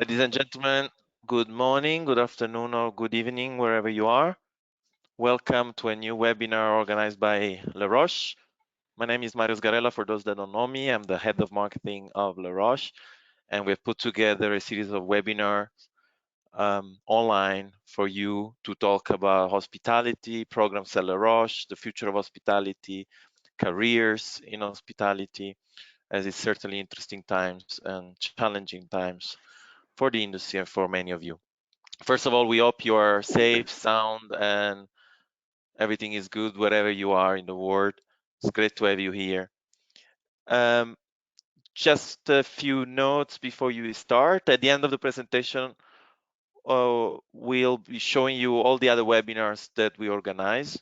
Ladies and gentlemen, good morning, good afternoon, or good evening, wherever you are. Welcome to a new webinar organized by Les Roches. My name is Marius Garella. For those that don't know me, I'm the head of marketing of Les Roches, and we've put together a series of webinars online for you to talk about hospitality, programs at Les Roches, the future of hospitality, careers in hospitality, as it's certainly interesting times and challenging times for the industry and for many of you. First of all, we hope you are safe, sound, and everything is good wherever you are in the world. It's great to have you here. Just a few notes before you start. At the end of the presentation, we'll be showing you all the other webinars that we organize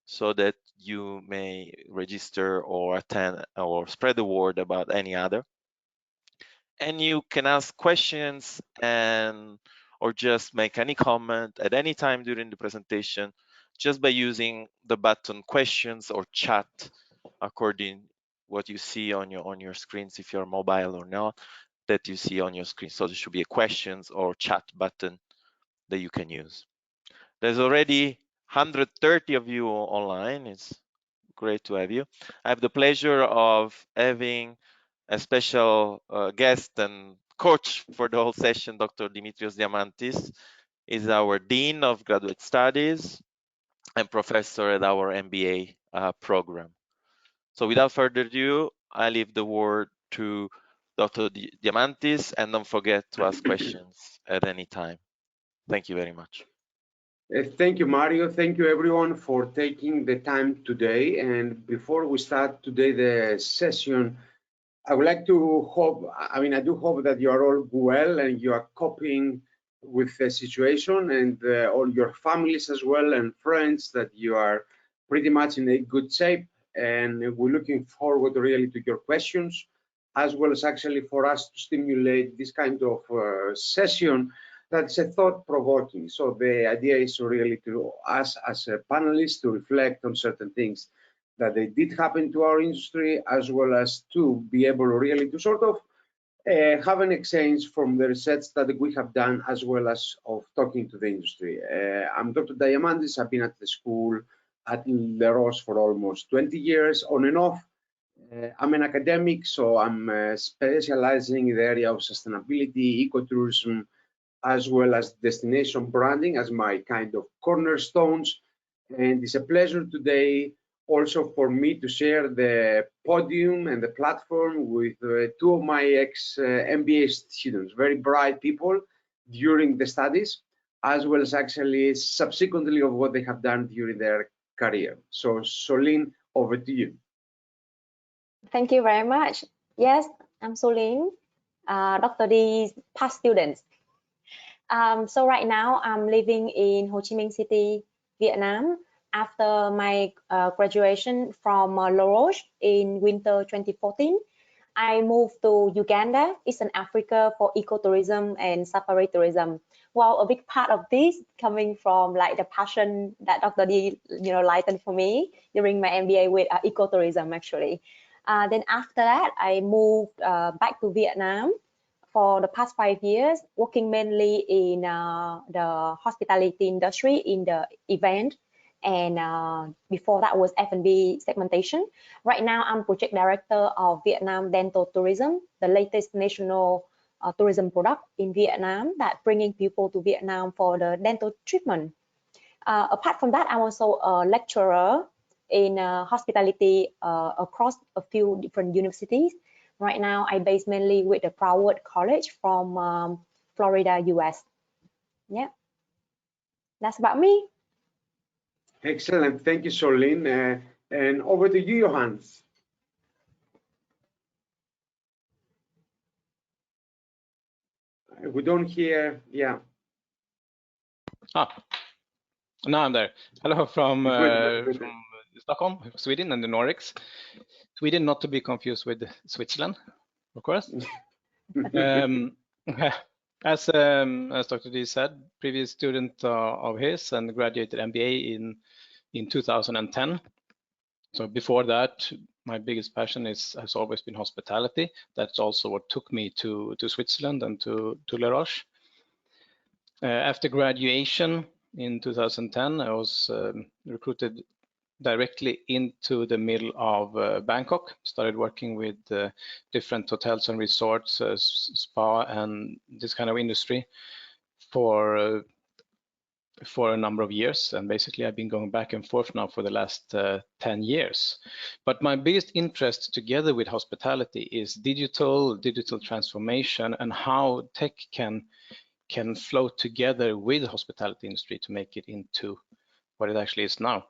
so that you may register or attend or spread the word about any other. And you can ask questions or just make any comment at any time during the presentation just by using the button questions or chat according what you see on your screens, if you're mobile or not, that you see on your screen. So there should be a questions or chat button that you can use. There's already 130 of you online. It's great to have you. I have the pleasure of having a special guest and coach for the whole session. Dr Dimitrios Diamantis is our Dean of Graduate Studies and professor at our MBA program. So without further ado, I leave the word to Dr. Diamantis, and don't forget to ask questions at any time. Thank you very much. Thank you, Mario. Thank you, everyone, for taking the time today. And before we start today the session, I would like to hope, I do hope that you are all well and you are coping with the situation, and all your families as well and friends, that you are pretty much in a good shape. And we're looking forward really to your questions, as well as actually for us to stimulate this kind of session that's a thought-provoking. So the idea is really to us as a panelists to reflect on certain things that they did happen to our industry, as well as to be able really to sort of have an exchange from the research that we have done, as well as of talking to the industry. I'm Dr. Diamantis. I've been at the school at Les Roches for almost 20 years, on and off. I'm an academic, so I'm specializing in the area of sustainability, ecotourism, as well as destination branding as my kind of cornerstones. And it's a pleasure today also for me to share the podium and the platform with two of my ex-MBA students, very bright people during the studies, as well as actually subsequently of what they have done during their career. So Soline, over to you. Thank you very much. Yes, I'm Soline, Dr. D's past student. So right now I'm living in Ho Chi Minh City, Vietnam. After my graduation from Les Roches in winter 2014, I moved to Uganda, Eastern Africa, for ecotourism and safari tourism. Well, a big part of this coming from like the passion that Dr. D, lightened for me during my MBA with ecotourism actually. Then after that, I moved back to Vietnam for the past 5 years, working mainly in the hospitality industry in the event, and before that was F&B segmentation. Right now, I'm project director of Vietnam Dental Tourism, the latest national tourism product in Vietnam that bringing people to Vietnam for the dental treatment. Apart from that, I'm also a lecturer in hospitality across a few different universities. Right now, I base mainly with the Broward College from Florida, US. Yeah, that's about me. Excellent. Thank you, Soline. And over to you, Johannas. We don't hear, yeah. Now I'm there. Hello from Stockholm, Sweden, and the Nordics. Sweden, not to be confused with Switzerland, of course. As Dr. D said, previous student of his and graduated MBA in 2010. So before that, My biggest passion has always been hospitality. That's also what took me to Switzerland and to Les Roches. After graduation in 2010, I was recruited directly into the middle of Bangkok. Started working with different hotels and resorts, spa, and this kind of industry for a number of years, and basically I've been going back and forth now for the last 10 years. But my biggest interest together with hospitality is digital transformation, and how tech can flow together with the hospitality industry to make it into what it actually is now,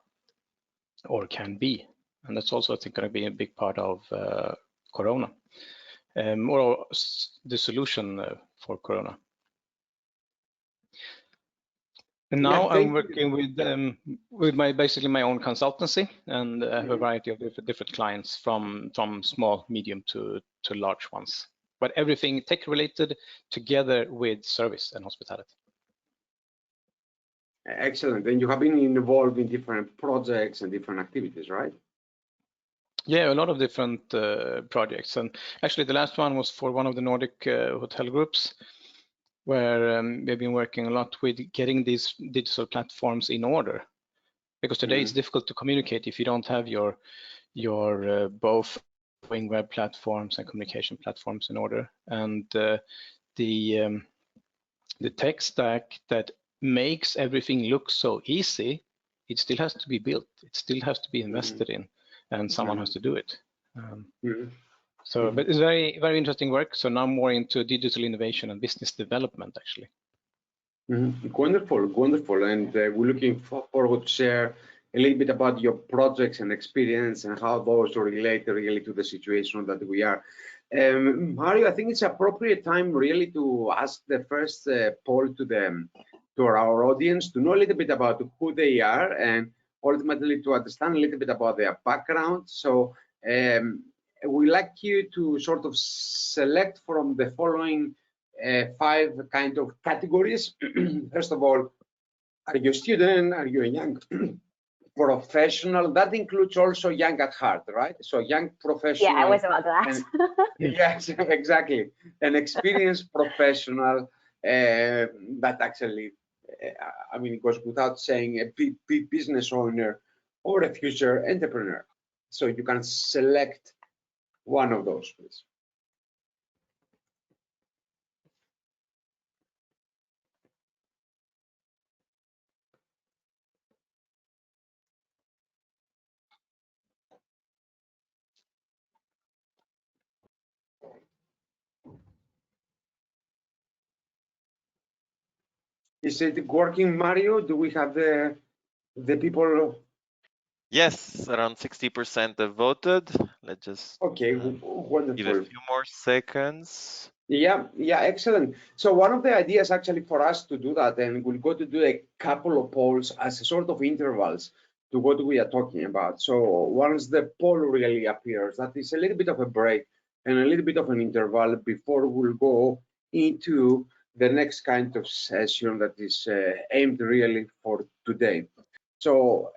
or can be. And that's also, I think, going to be a big part of Corona, or the solution for Corona. And now I'm working with basically my own consultancy, and have a variety of different clients from small, medium to large ones. But everything tech related together with service and hospitality. Excellent. And you have been involved in different projects and different activities, right? Yeah, a lot of different projects. And actually the last one was for one of the Nordic hotel groups, where we've been working a lot with getting these digital platforms in order. Because today it's difficult to communicate if you don't have your both web platforms and communication platforms in order. And the tech stack that makes everything look so easy, it still has to be built. It still has to be invested in, and someone has to do it. So, but it's very, very interesting work. So now more into digital innovation and business development, actually. Wonderful, wonderful. And we're looking forward to share a little bit about your projects and experience and how those relate really to the situation that we are. Mario, I think it's appropriate time really to ask the first poll to our audience to know a little bit about who they are and ultimately to understand a little bit about their background. So we'd like you to sort of select from the following 5 kind of categories. First of all, are you a student? Are you a young professional? That includes also young at heart, right? So young professional. Yeah, I was about to ask. Yes, exactly. An experienced professional that actually, I mean, it goes without saying, a business owner or a future entrepreneur. So you can select one of those, please. Is it working, Mario? Do we have the people? Yes, around 60% have voted. Let's just wonderful. give a few more seconds. Yeah, excellent. So one of the ideas actually for us to do that, and we're going to do a couple of polls as a sort of intervals to what we are talking about. So once the poll really appears, that is a little bit of a break and a little bit of an interval before we'll go into the next kind of session that is aimed really for today. So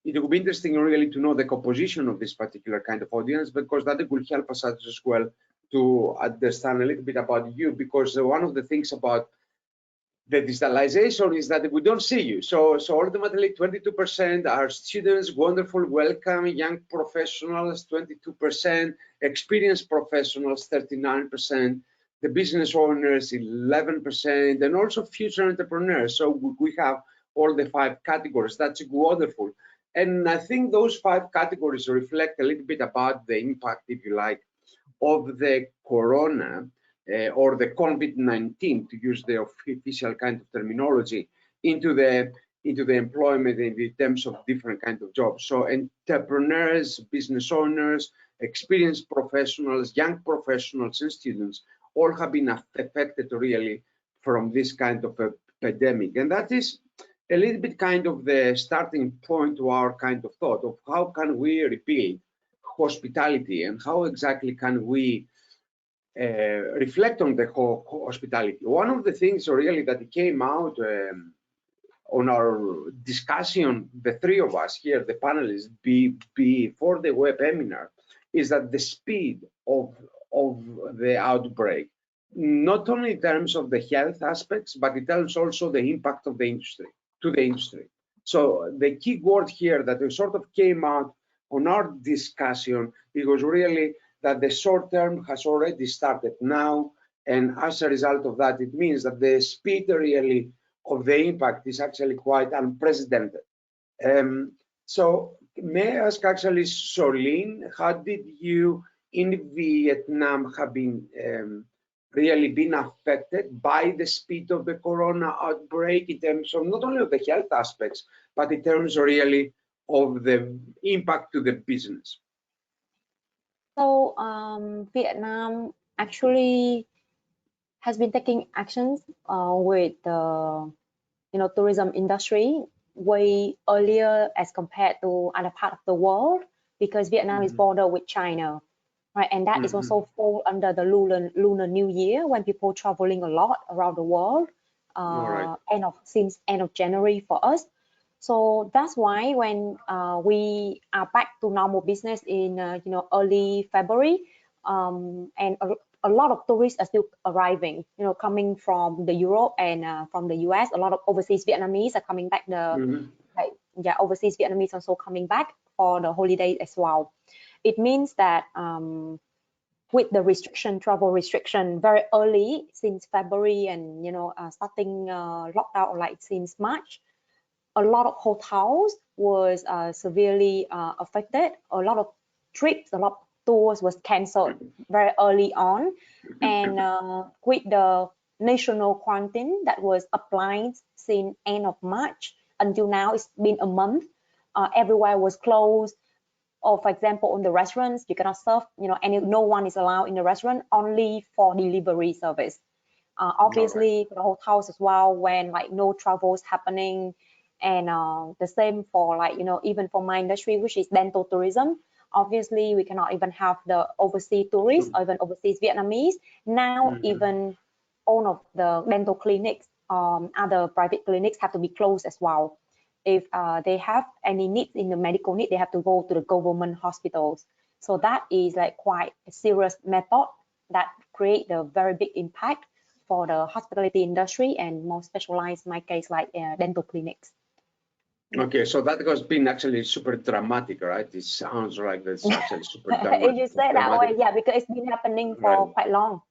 it will be interesting really to know the composition of this particular kind of audience, because that will help us as well to understand a little bit about you, because one of the things about the digitalization is that we don't see you. So ultimately 22% are students, wonderful, welcome, young professionals, 22%, experienced professionals, 39%, the business owners, 11%, and also future entrepreneurs. So we have all the 5 categories. That's wonderful. And I think those 5 categories reflect a little bit about the impact, if you like, of the corona or the COVID-19, to use the official kind of terminology, into the employment in terms of different kinds of jobs. So entrepreneurs, business owners, experienced professionals, young professionals, and students all have been affected really from this kind of a pandemic. And that is a little bit kind of the starting point to our kind of thought of how can we rebuild hospitality and how exactly can we reflect on the hospitality. One of the things really that came out on our discussion, the 3 of us here, the panelists, before the webinar, is that the speed of the outbreak, not only in terms of the health aspects, but it tells also the impact of the industry to the industry. So the key word here that we sort of came out on our discussion, it was really that the short term has already started now, and as a result of that, it means that the speed really of the impact is actually quite unprecedented. So may I ask actually, Soline, how did you in Vietnam have been really been affected by the speed of the corona outbreak in terms of not only of the health aspects, but in terms really of the impact to the business? So Vietnam actually has been taking actions with the tourism industry way earlier as compared to other part of the world, because Vietnam is border with China, right? And that is also fall under the Lunar New Year, when people traveling a lot around the world. Since end of January for us. So that's why when we are back to normal business in early February, and a lot of tourists are still arriving, coming from the Europe and from the US. A lot of overseas Vietnamese are coming back. Overseas Vietnamese also coming back for the holidays as well. It means that with the travel restriction very early since February, and starting lockdown like since March, a lot of hotels was severely affected. A lot of trips, a lot of tours was cancelled very early on, and with the national quarantine that was applied since end of March until now, it's been a month. Everywhere was closed. Or for example, on the restaurants, you cannot serve, no one is allowed in the restaurant, only for delivery service. Obviously, for the hotels as well, when like no travels happening, and the same for like even for my industry, which is dental tourism. Obviously, we cannot even have the overseas tourists or even overseas Vietnamese. Now, even all of the dental clinics, other private clinics have to be closed as well. If they have any needs in the medical need, they have to go to the government hospitals. So that is like quite a serious method that create a very big impact for the hospitality industry, and more specialized, in my case, like dental clinics. Okay, so that has been actually super dramatic, right? It sounds like that's actually super dramatic. If you say that way, yeah, because it's been happening for quite long.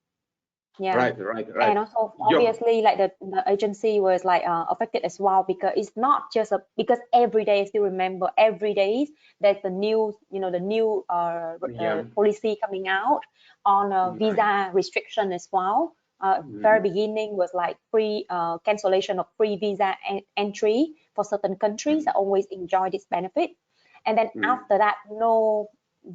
Yeah. Right. And also, obviously, like the agency was like affected as well, because it's not just because every day, still remember, every day there's the new, the new policy coming out on visa restriction as well. Very beginning was like free cancellation of free visa entry for certain countries that always enjoy this benefit, and then after that, no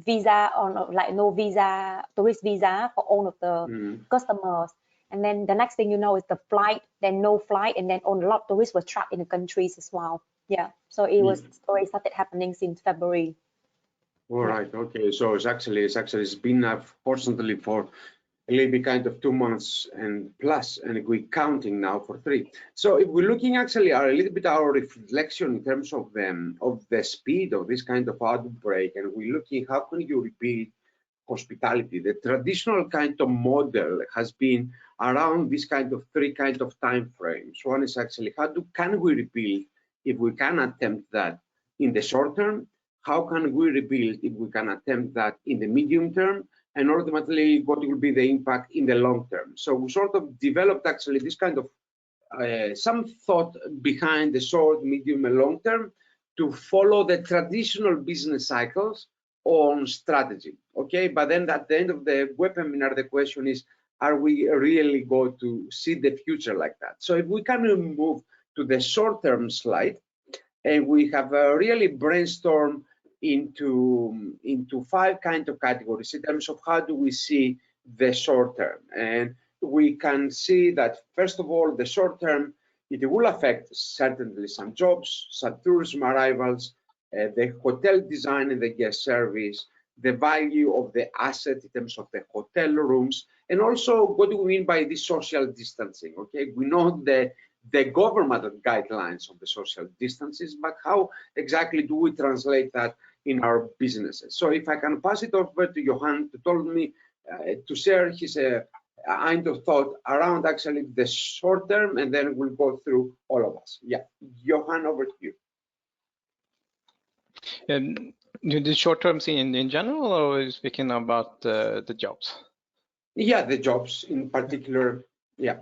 visa, or like no visa, tourist visa for all of the customers. And then the next thing you know is the flight, then no flight, and then a lot of tourists were trapped in the countries as well. Yeah, so it was already started happening since February. All right. Okay. So it's been fortunately for a little bit kind of 2 months and plus, and we're counting now for 3. So if we're looking actually a little bit our reflection in terms of the speed of this kind of outbreak, and we're looking how can you rebuild hospitality. The traditional kind of model has been around this kind of 3 kind of time frames. One is actually can we rebuild if we can attempt that in the short term? How can we rebuild if we can attempt that in the medium term? And ultimately, what will be the impact in the long term? So we sort of developed actually this kind of some thought behind the short, medium, and long term to follow the traditional business cycles on strategy. Okay, but then at the end of the webinar, the question is, are we really going to see the future like that? So if we can move to the short-term slide, and we have really brainstormed into 5 kind of categories in terms of how do we see the short term. And we can see that, first of all, the short term, it will affect certainly some jobs, some tourism arrivals, the hotel design and the guest service, the value of the asset in terms of the hotel rooms, and also what do we mean by this social distancing. Okay, we know the government guidelines of the social distances, but how exactly do we translate that in our businesses. So if I can pass it over to Johan to told me to share his kind of thought around actually the short term, and then we'll go through all of us. Yeah, Johan, over to you. The short term in general, or are you speaking about the jobs? Yeah, the jobs in particular. Yeah.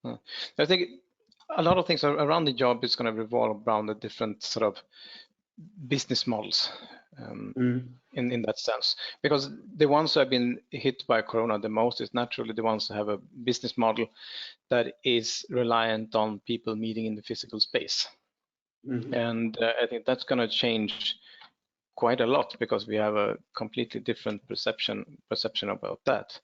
I think a lot of things around the job is going to revolve around the different sort of business models in that sense, because the ones who have been hit by Corona the most is naturally the ones who have a business model that is reliant on people meeting in the physical space. And I think that's going to change quite a lot, because we have a completely different perception about that.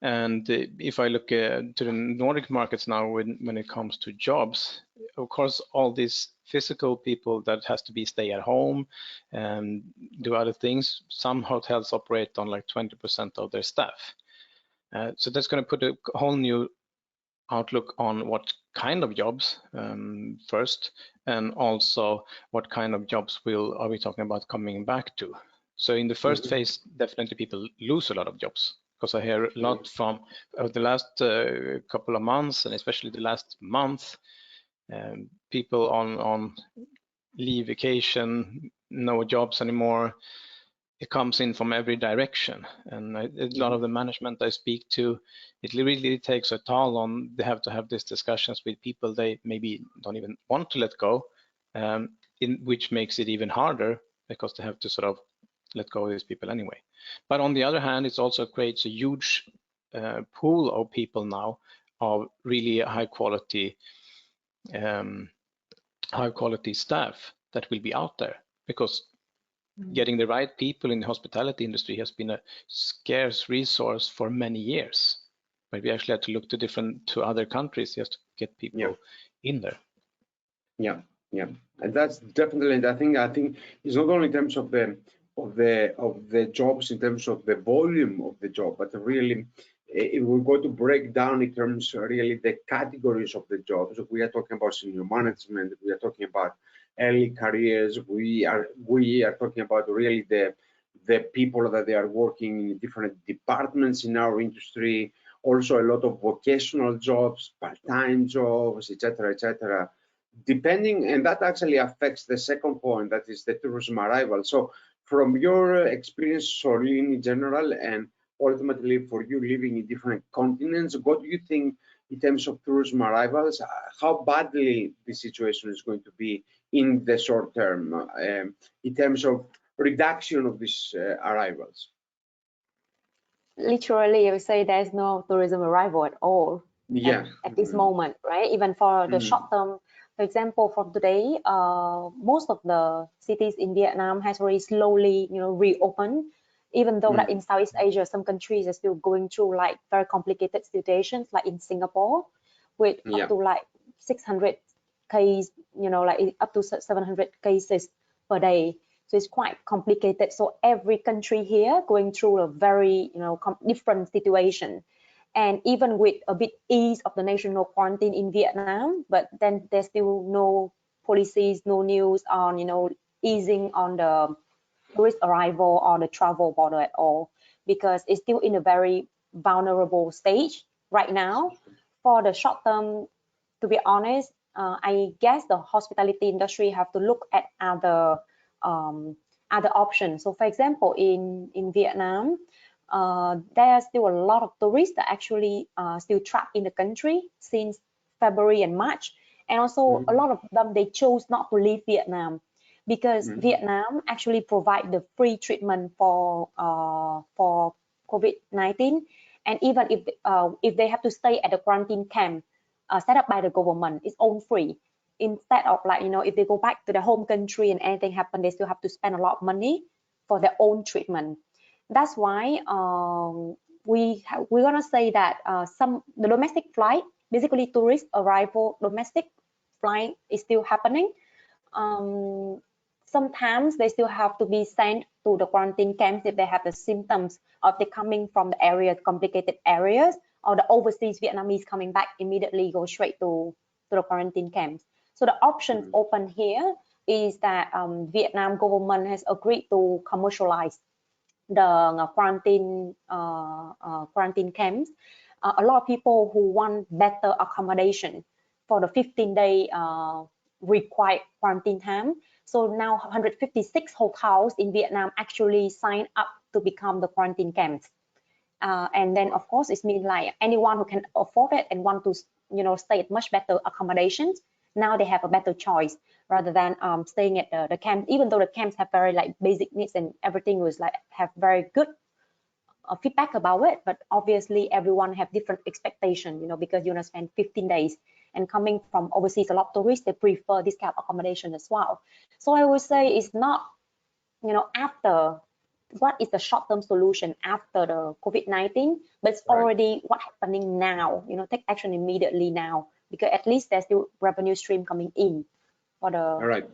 And if I look to the Nordic markets now, when it comes to jobs, of course, all these physical people that has to be stay at home and do other things. Some hotels operate on like 20% of their staff. So that's going to put a whole new outlook on what kind of jobs first, and also what kind of jobs are we talking about coming back to. So in the first phase, definitely people lose a lot of jobs, because I hear a lot from the last couple of months, and especially the last month, people on leave, vacation, no jobs anymore. It comes in from every direction, and a lot of the management I speak to, it really takes a toll on. They have to have these discussions with people they maybe don't even want to let go, which makes it even harder, because they have to sort of let go of these people anyway. But on the other hand, it also creates a huge pool of people now of really high quality staff that will be out there, because getting the right people in the hospitality industry has been a scarce resource for many years. But we actually had to look to other countries just to get people in there. Yeah, and that's definitely. And I think it's not only in terms of the jobs, in terms of the volume of the job, but really, if we go to break down in terms of really the categories of the jobs, we are talking about senior management, we are talking about early careers, we are talking about really the people that they are working in different departments in our industry, also a lot of vocational jobs, part-time jobs, etc. Depending, and that actually affects the second point, that is the tourism arrival. So from your experience, Soline, in general, and ultimately for you living in different continents, what do you think in terms of tourism arrivals, how badly the situation is going to be in the short term, in terms of reduction of these arrivals? Literally, I would say there's no tourism arrival at all at this moment, right? Even for the short term. For example, from today, most of the cities in Vietnam has already slowly, reopened. Even though that in Southeast Asia, some countries are still going through like very complicated situations, like in Singapore, with up to like 600 cases, like up to 700 cases per day. So it's quite complicated. So every country here going through a very, different situation. And even with a bit ease of the national quarantine in Vietnam, but then there's still no policies, no news on, easing on the tourist arrival or the travel border at all, because it's still in a very vulnerable stage right now. For the short term, to be honest, I guess the hospitality industry have to look at other options. So for example, in Vietnam, there are still a lot of tourists that actually still trapped in the country since February and March. And also a lot of them, they chose not to leave Vietnam, because Vietnam actually provide the free treatment for COVID-19. And even if they have to stay at the quarantine camp set up by the government, it's all free. Instead of like, if they go back to their home country and anything happen, they still have to spend a lot of money for their own treatment. That's why we're gonna say that the domestic flight, basically tourist arrival domestic flight, is still happening. Sometimes they still have to be sent to the quarantine camps if they have the symptoms of they coming from the complicated areas, or the overseas Vietnamese coming back immediately go straight to the quarantine camps. So the options open here, is that Vietnam government has agreed to commercialize the quarantine camps. A lot of people who want better accommodation for the 15-day required quarantine time. So now 156 hotels in Vietnam actually signed up to become the quarantine camps. And then of course it means like anyone who can afford it and want to, you know, stay at much better accommodations, now they have a better choice rather than staying at the camp, even though the camps have very like basic needs and everything was like have very good feedback about it, but obviously everyone have different expectation, you know, because you're gonna spend 15 days and coming from overseas, a lot of tourists, they prefer this kind of accommodation as well. So I would say it's not, you know, after what is the short-term solution after the COVID-19, but it's already what's happening now, you know, take action immediately now, because at least there's still revenue stream coming in for the right.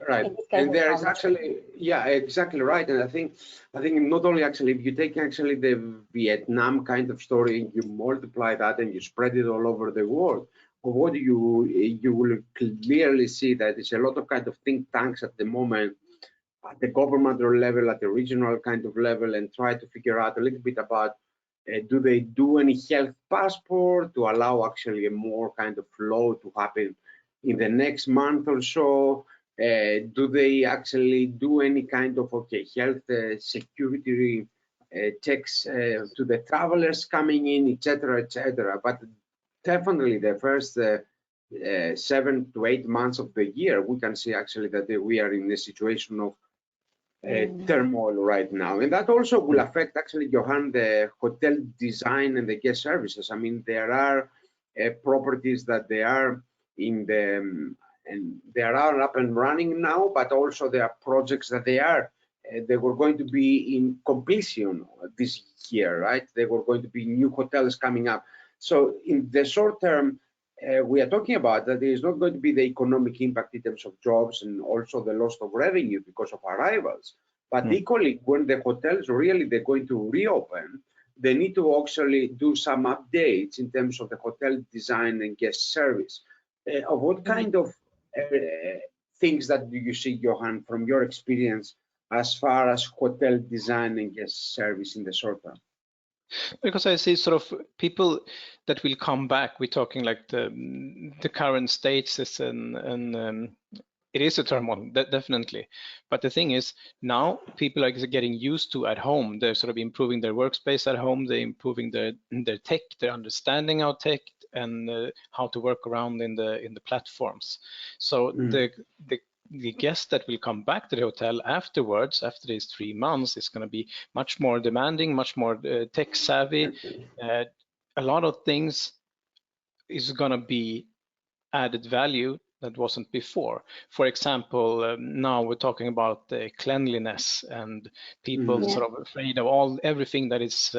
And there is actually, yeah, exactly right. And I think not only actually, if you take actually the Vietnam kind of story, you multiply that and you spread it all over the world, what you will clearly see that there's a lot of kind of think tanks at the moment at the governmental level, at the regional kind of level, and try to figure out a little bit about do they do any health passport to allow actually a more kind of flow to happen in the next month or so? Do they actually do any kind of health security checks to the travelers coming in, etc., etc.? But definitely the first 7 to 8 months of the year, we can see actually that we are in a situation of turmoil right now, and that also will affect actually, Johan, the hotel design and the guest services. I mean, there are properties that they are in the and they are up and running now, but also there are projects that they were going to be in completion this year, right? There were going to be new hotels coming up. So in the short term, we are talking about that there is not going to be the economic impact in terms of jobs and also the loss of revenue because of arrivals. But equally, when the hotels really they're going to reopen, they need to actually do some updates in terms of the hotel design and guest service. What kind of things that do you see, Johan, from your experience as far as hotel design and guest service in the short term? Because I see sort of people that will come back. We're talking like the current states is it is a turmoil, definitely. But the thing is, now people are getting used to at home. They're sort of improving their workspace at home. They're improving their tech, their understanding of tech, and how to work around in the platforms. So the guest that will come back to the hotel afterwards, after these 3 months, is going to be much more demanding, much more tech savvy. A lot of things is going to be added value that wasn't before. For example, now we're talking about cleanliness, and people sort of afraid of everything that is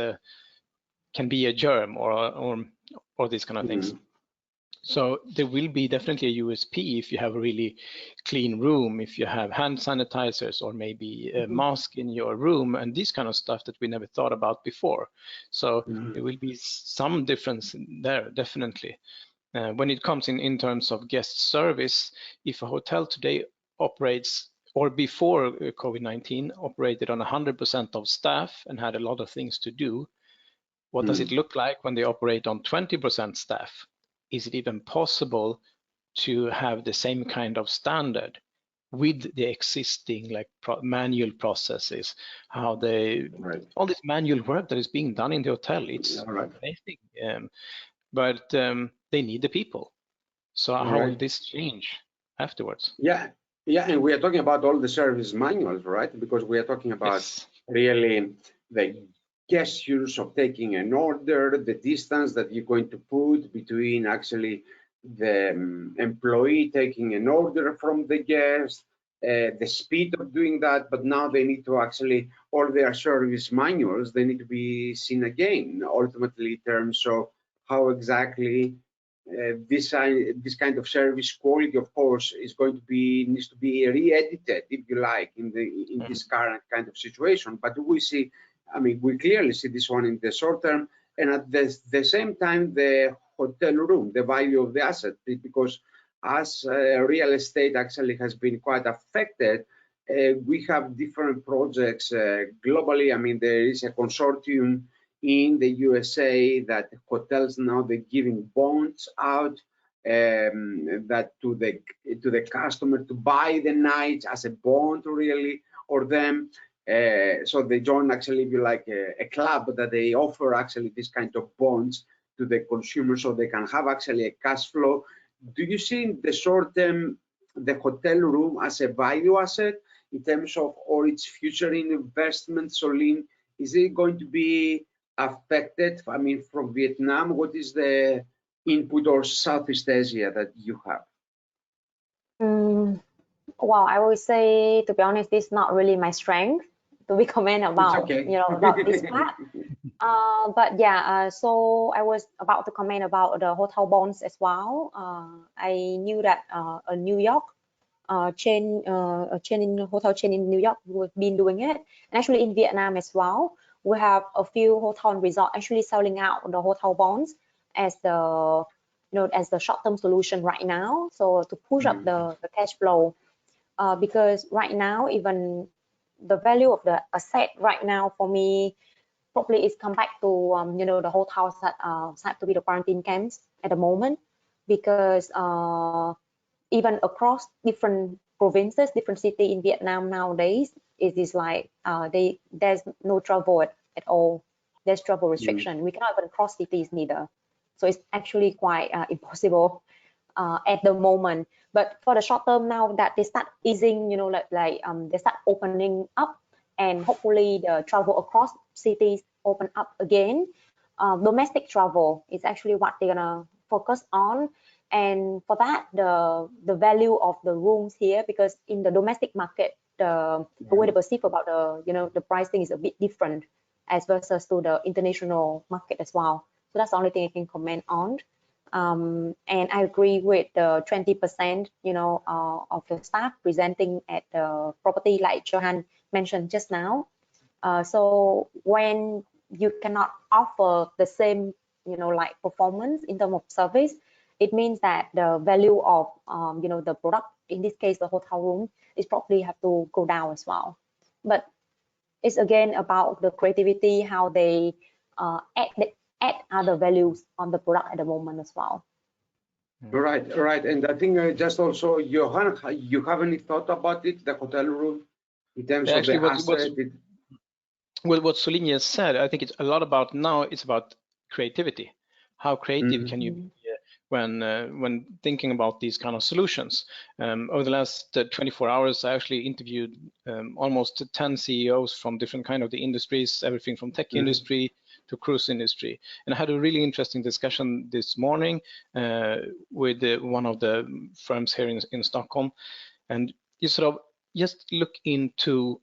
can be a germ or these kind of things. So there will be definitely a USP if you have a really clean room, if you have hand sanitizers or maybe a mask in your room and this kind of stuff that we never thought about before. So there will be some difference there, definitely. When it comes in terms of guest service, if a hotel today operates, or before COVID-19 operated on 100% of staff and had a lot of things to do, what does it look like when they operate on 20% staff? Is it even possible to have the same kind of standard with the existing like manual processes? How they all this manual work that is being done in the hotel, it's amazing, but they need the people. So how will this change afterwards? Yeah, and we are talking about all the service manuals, right? Because we are talking about really the gestures of taking an order, the distance that you're going to put between actually the employee taking an order from the guest, the speed of doing that. But now they need to actually, all their service manuals, they need to be seen again, ultimately in terms of how exactly this kind of service quality, of course, is going to be, needs to be re-edited, if you like, in this current kind of situation. But we see, I mean, we clearly see this one in the short term, and at the same time, the hotel room, the value of the asset, because as real estate actually has been quite affected, we have different projects globally. I mean, there is a consortium in the USA that hotels now they're giving bonds out that to the customer to buy the nights as a bond really or them. So they join actually be like a club that they offer actually this kind of bonds to the consumer so they can have actually a cash flow. Do you see in the short term the hotel room as a value asset in terms of or its future investment? Soline, is it going to be affected? I mean, from Vietnam, what is the input or Southeast Asia that you have? Well, I would say, to be honest, this is not really my strength to be comment about, Okay. about this part. But yeah, so I was about to comment about the hotel bonds as well. I knew that a New York hotel chain in New York has been doing it, and actually in Vietnam as well, we have a few hotel and resort actually selling out the hotel bonds as the as the short-term solution right now. So to push up the cash flow, because right now even the value of the asset right now for me probably is come back to the hotels that have to be the quarantine camps at the moment, because even across different provinces, different cities in Vietnam nowadays, it is like there's no travel at all. There's travel restriction. We cannot even cross cities neither. So it's actually quite impossible at the moment. But for the short term now that they start easing, they start opening up, and hopefully the travel across cities open up again. Domestic travel is actually what they're gonna focus on. And for that, the value of the rooms here, because in the domestic market, the way they perceive about the pricing is a bit different as versus to the international market as well. So that's the only thing I can comment on. And I agree with the 20%, of the staff presenting at the property, like Johan mentioned just now. So when you cannot offer the same, like performance in terms of service, it means that the value of, the product, in this case, the hotel room, is probably have to go down as well. But it's again about the creativity, how they add other values on the product at the moment as well. Right. And I think just also, Johan, you have any thought about it, the hotel room, in terms of the asset? What Soline just said, I think it's a lot about now, it's about creativity. How creative can you be when thinking about these kind of solutions? Over the last 24 hours, I actually interviewed almost 10 CEOs from different kind of the industries, everything from tech industry to cruise industry. And I had a really interesting discussion this morning with one of the firms here in Stockholm. And you sort of just look into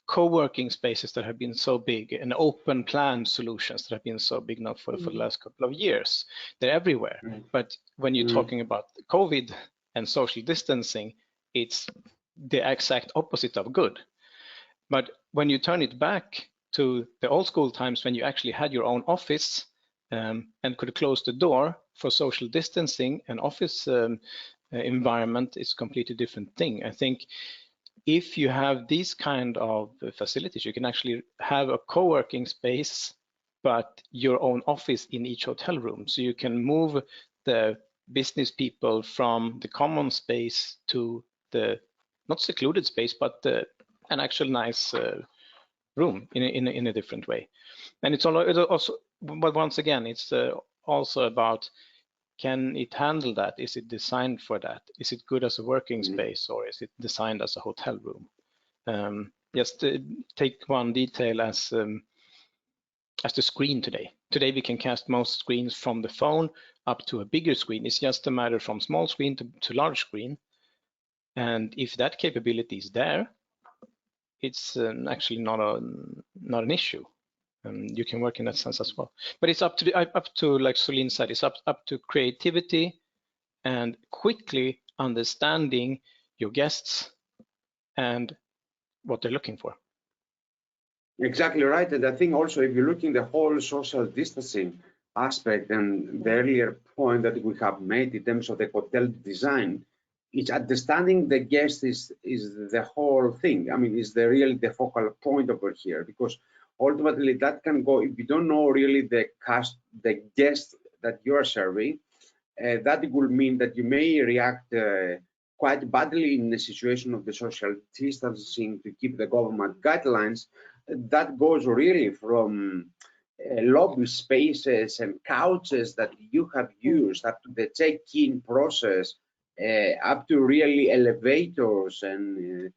co-working spaces that have been so big and open plan solutions that have been so big now for the last couple of years. They're everywhere. But when you're talking about COVID and social distancing, it's the exact opposite of good. But when you turn it back to the old school times, when you actually had your own office and could close the door for social distancing, and office environment is a completely different thing. I think if you have these kind of facilities, you can actually have a co-working space, but your own office in each hotel room. So you can move the business people from the common space to the not secluded space, but an actual nice room in a different way. And it's also, but once again, it's also about, can it handle that? Is it designed for that? Is it good as a working space, or is it designed as a hotel room? Just take one detail as the screen today. Today we can cast most screens from the phone up to a bigger screen. It's just a matter from small screen to large screen. And if that capability is there, it's actually not an issue. You can work in that sense as well. But it's up to like Soline said, it's up to creativity and quickly understanding your guests and what they're looking for. Exactly right. And I think also if you're looking the whole social distancing, aspect and the earlier point that we have made in terms of the hotel design, is understanding the guest is the whole thing. I mean, is really the focal point over here, because ultimately that can go, if you don't know really the guest that you are serving, that will mean that you may react quite badly in the situation of the social distancing to keep the government guidelines. That goes really from lobby spaces and couches that you have used, up to the check-in process, up to really elevators and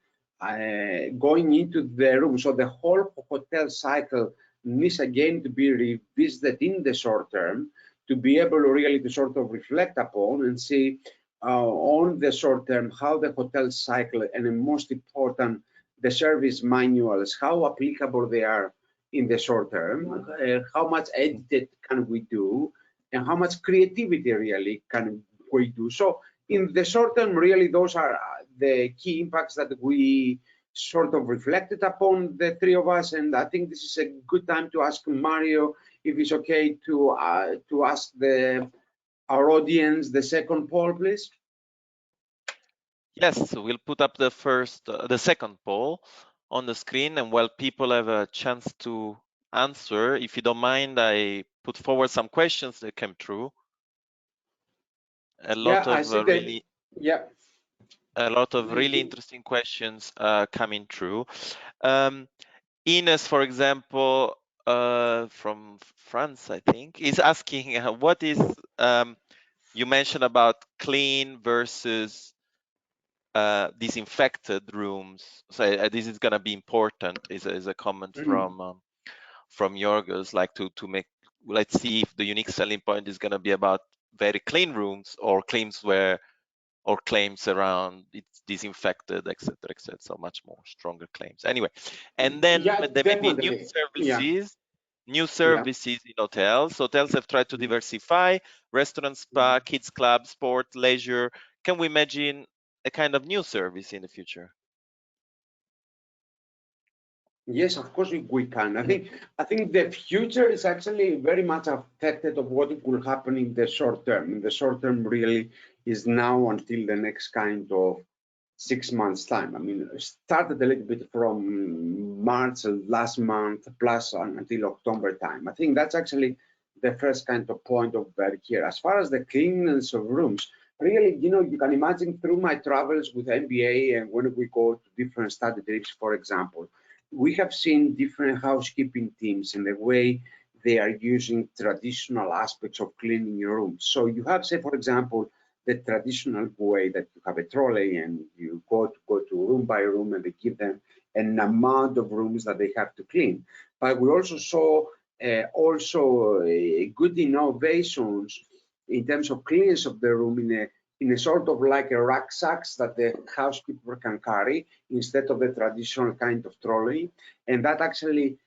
going into the room. So the whole hotel cycle needs again to be revisited in the short term, to be able really to sort of reflect upon and see on the short term how the hotel cycle, and the most important, the service manuals, how applicable they are in the short term, how much edit can we do, and how much creativity really can we do. So in the short term, really, those are the key impacts that we sort of reflected upon, the three of us. And I think this is a good time to ask Mario if it's okay to ask our audience the second poll, please. Yes, so we'll put up the second poll on the screen, and while people have a chance to answer, if you don't mind, I put forward some questions that came through. A lot of really interesting questions coming through. Ines, for example, from France, I think, is asking what is you mentioned about clean versus disinfected rooms. So this is going to be important. Is a comment from Jorgos, like to make. Let's see if the unique selling point is going to be about very clean rooms or claims around it's disinfected, etc., etc. So much more stronger claims. Anyway, and then there may be new services. New services in hotels. Hotels have tried to diversify: restaurants, spa, kids club, sport, leisure. Can we imagine a kind of new service in the future? Yes, of course we can. I think the future is actually very much affected of what will happen in the short term. In the short term, really, is now until the next kind of 6 months time. I mean, it started a little bit from March last month plus until October time. I think that's actually the first kind of point of here. As far as the cleanliness of rooms, really, you can imagine through my travels with MBA and when we go to different study trips, for example, we have seen different housekeeping teams in the way they are using traditional aspects of cleaning your rooms. So you have, say, for example, the traditional way that you have a trolley and you go to room by room and they give them an amount of rooms that they have to clean. But we also saw good innovations in terms of cleanliness of the room in a sort of like a rucksacks that the housekeeper can carry instead of the traditional kind of trolley. And that actually,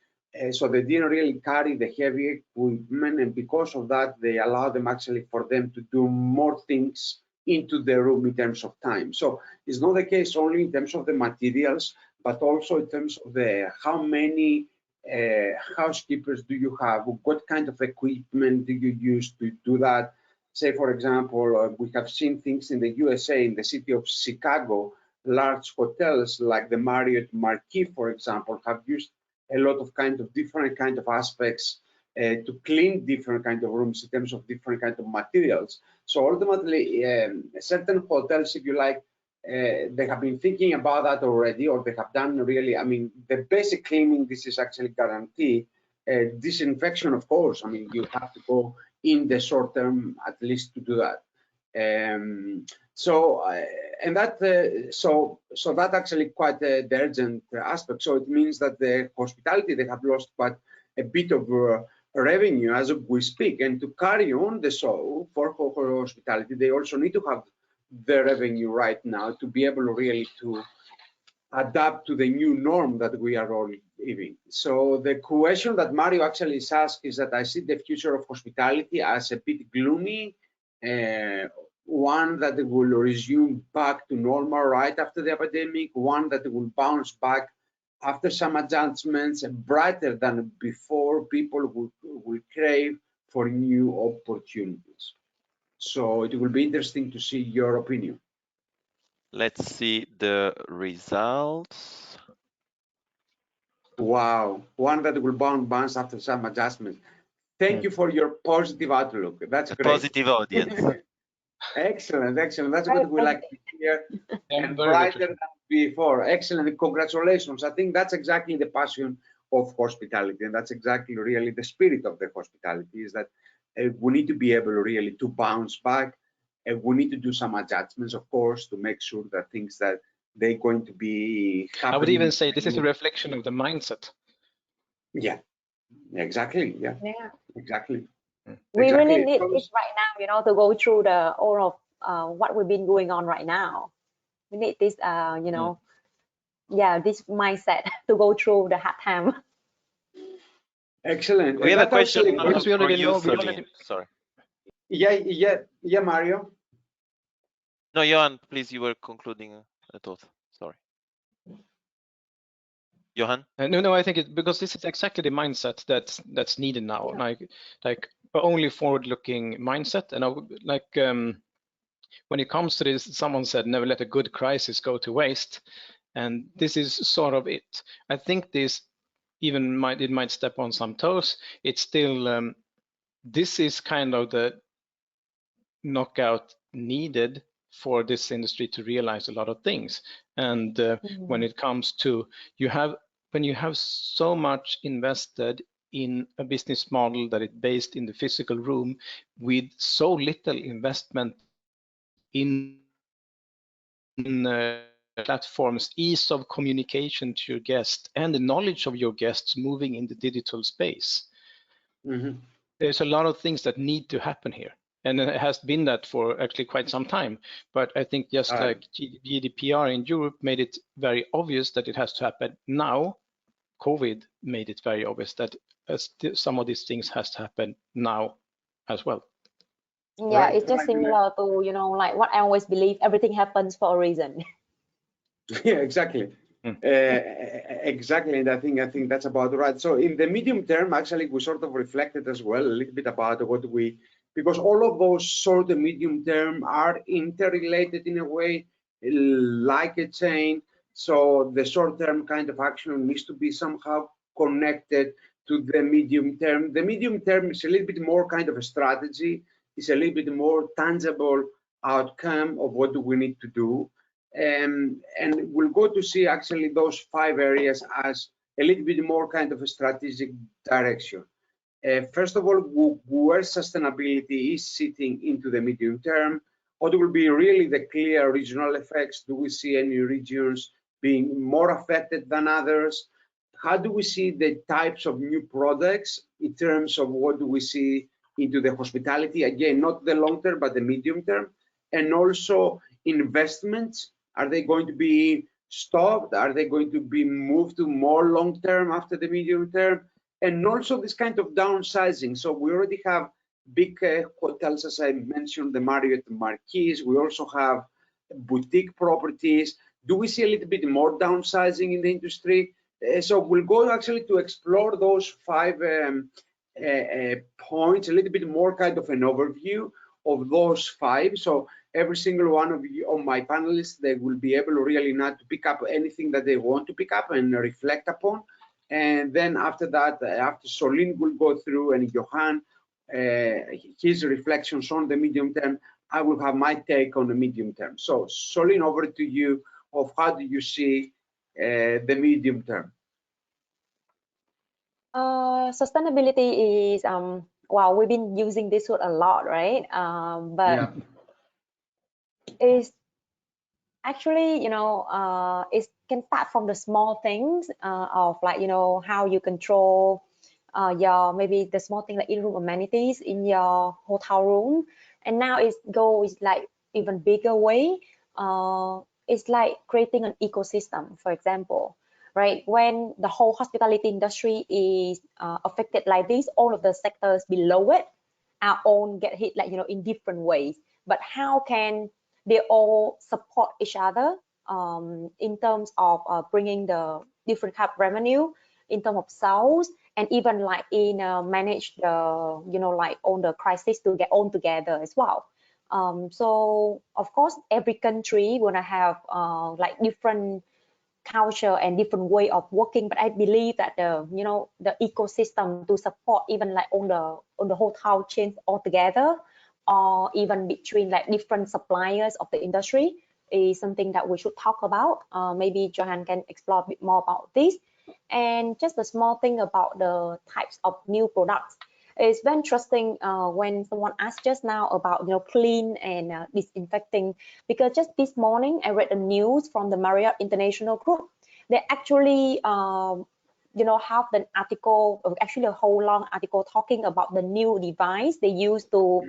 so they didn't really carry the heavy equipment, and because of that, they allowed them actually for them to do more things into the room in terms of time. So it's not the case only in terms of the materials, but also in terms of how many housekeepers do you have, what kind of equipment do you use to do that. Say, for example, we have seen things in the USA, in the city of Chicago, large hotels like the Marriott Marquis, for example, have used a lot of different kind of aspects to clean different kind of rooms in terms of different kind of materials. So ultimately, certain hotels, if you like, they have been thinking about that already, or they have done really, I mean, the basic cleaning, this is actually guaranteed. Disinfection, of course, I mean, you have to go in the short term at least to do that. So that actually quite the urgent aspect. So it means that the hospitality, they have lost quite a bit of revenue as we speak, and to carry on the show for hospitality, they also need to have the revenue right now to be able really to adapt to the new norm that we are all living. So the question that Mario actually is asking is that I see the future of hospitality as a bit gloomy, one that will resume back to normal right after the epidemic, one that will bounce back after some adjustments, brighter than before. People will crave for new opportunities. So it will be interesting to see your opinion. Let's see the results. Wow, one that will bounce after some adjustments. Thank you for your positive outlook. That's A great. positive audience. Excellent, excellent. That's what we like to hear. And brighter than before. Excellent. Congratulations. I think that's exactly the passion of hospitality, and that's exactly really the spirit of the hospitality, is that we need to be able really to bounce back. We need to do some adjustments, of course, to make sure that things that they're going to be happening. I would even say this is a reflection of the mindset. Yeah, exactly. Yeah, exactly. We really need this right now, you know, to go through the all of what we've been going on right now. We need this, you know, this mindset to go through the hard time. Excellent. We have a question because we already know. Sorry. Yeah, Mario. No, Johan, please, you were concluding a thought. Sorry. Johan? No, I think it, because this is exactly the mindset that's needed now. Like only forward-looking mindset, and I would like when it comes to this, someone said never let a good crisis go to waste, and this is sort of it. I think this even might step on some toes. It's still this is kind of the knockout needed for this industry to realize a lot of things. And when it comes to when you have so much invested in a business model that is based in the physical room with so little investment in platforms, ease of communication to your guests, and the knowledge of your guests moving in the digital space. There's a lot of things that need to happen here. And it has been that for actually quite some time. But I think just like GDPR in Europe made it very obvious that it has to happen now, COVID made it very obvious that some of these things has to happen now as well. Yeah, it's just similar to, you know, like what I always believe, everything happens for a reason. Yeah, exactly. Exactly, and I think that's about right. So in the medium term, actually, we sort of reflected as well a little bit about what we, because all of those short and medium term are interrelated in a way, like a chain. So the short term kind of action needs to be somehow connected to the medium term. The medium term is a little bit more kind of a strategy. It's a little bit more tangible outcome of what do we need to do. And we'll go to see actually those 5 areas as a little bit more kind of a strategic direction. First of all, where sustainability is sitting into the medium term, what will be really the clear regional effects? Do we see any regions being more affected than others? How do we see the types of new products in terms of what do we see into the hospitality? Again, not the long term, but the medium term. And also investments. Are they going to be stopped? Are they going to be moved to more long term after the medium term? And also this kind of downsizing. So we already have big hotels, as I mentioned, the Marriott Marquis. We also have boutique properties. Do we see a little bit more downsizing in the industry? So we'll go actually to explore those 5 points, a little bit more kind of an overview of those 5. So every single one of you, of my panelists, they will be able really not to pick up anything that they want to pick up and reflect upon. And then after that, after Soline will go through and Johan, his reflections on the medium term, I will have my take on the medium term. So Soline, over to you of how do you see the medium term? Sustainability is, wow, we've been using this word a lot, right? But it's actually, you know, it can start from the small things of like, you know, how you control your, maybe the small thing like in-room amenities in your hotel room. And now it goes like even bigger way. It's like creating an ecosystem, for example, right? When the whole hospitality industry is affected like this, all of the sectors below it are all get hit like, you know, in different ways. But how can they all support each other in terms of bringing the different type of revenue, in terms of sales, and even like in manage the, you know, like all the crisis to get on together as well. So of course, every country gonna have like different culture and different way of working, but I believe that the, you know, the ecosystem to support even like on the hotel chains altogether, or even between like different suppliers of the industry, is something that we should talk about. Maybe Johan can explore a bit more about this. And just a small thing about the types of new products. It's very interesting when someone asked just now about, you know, clean and disinfecting, because just this morning I read the news from the Marriott International Group. They actually you know, have an article, actually a whole long article talking about the new device they use to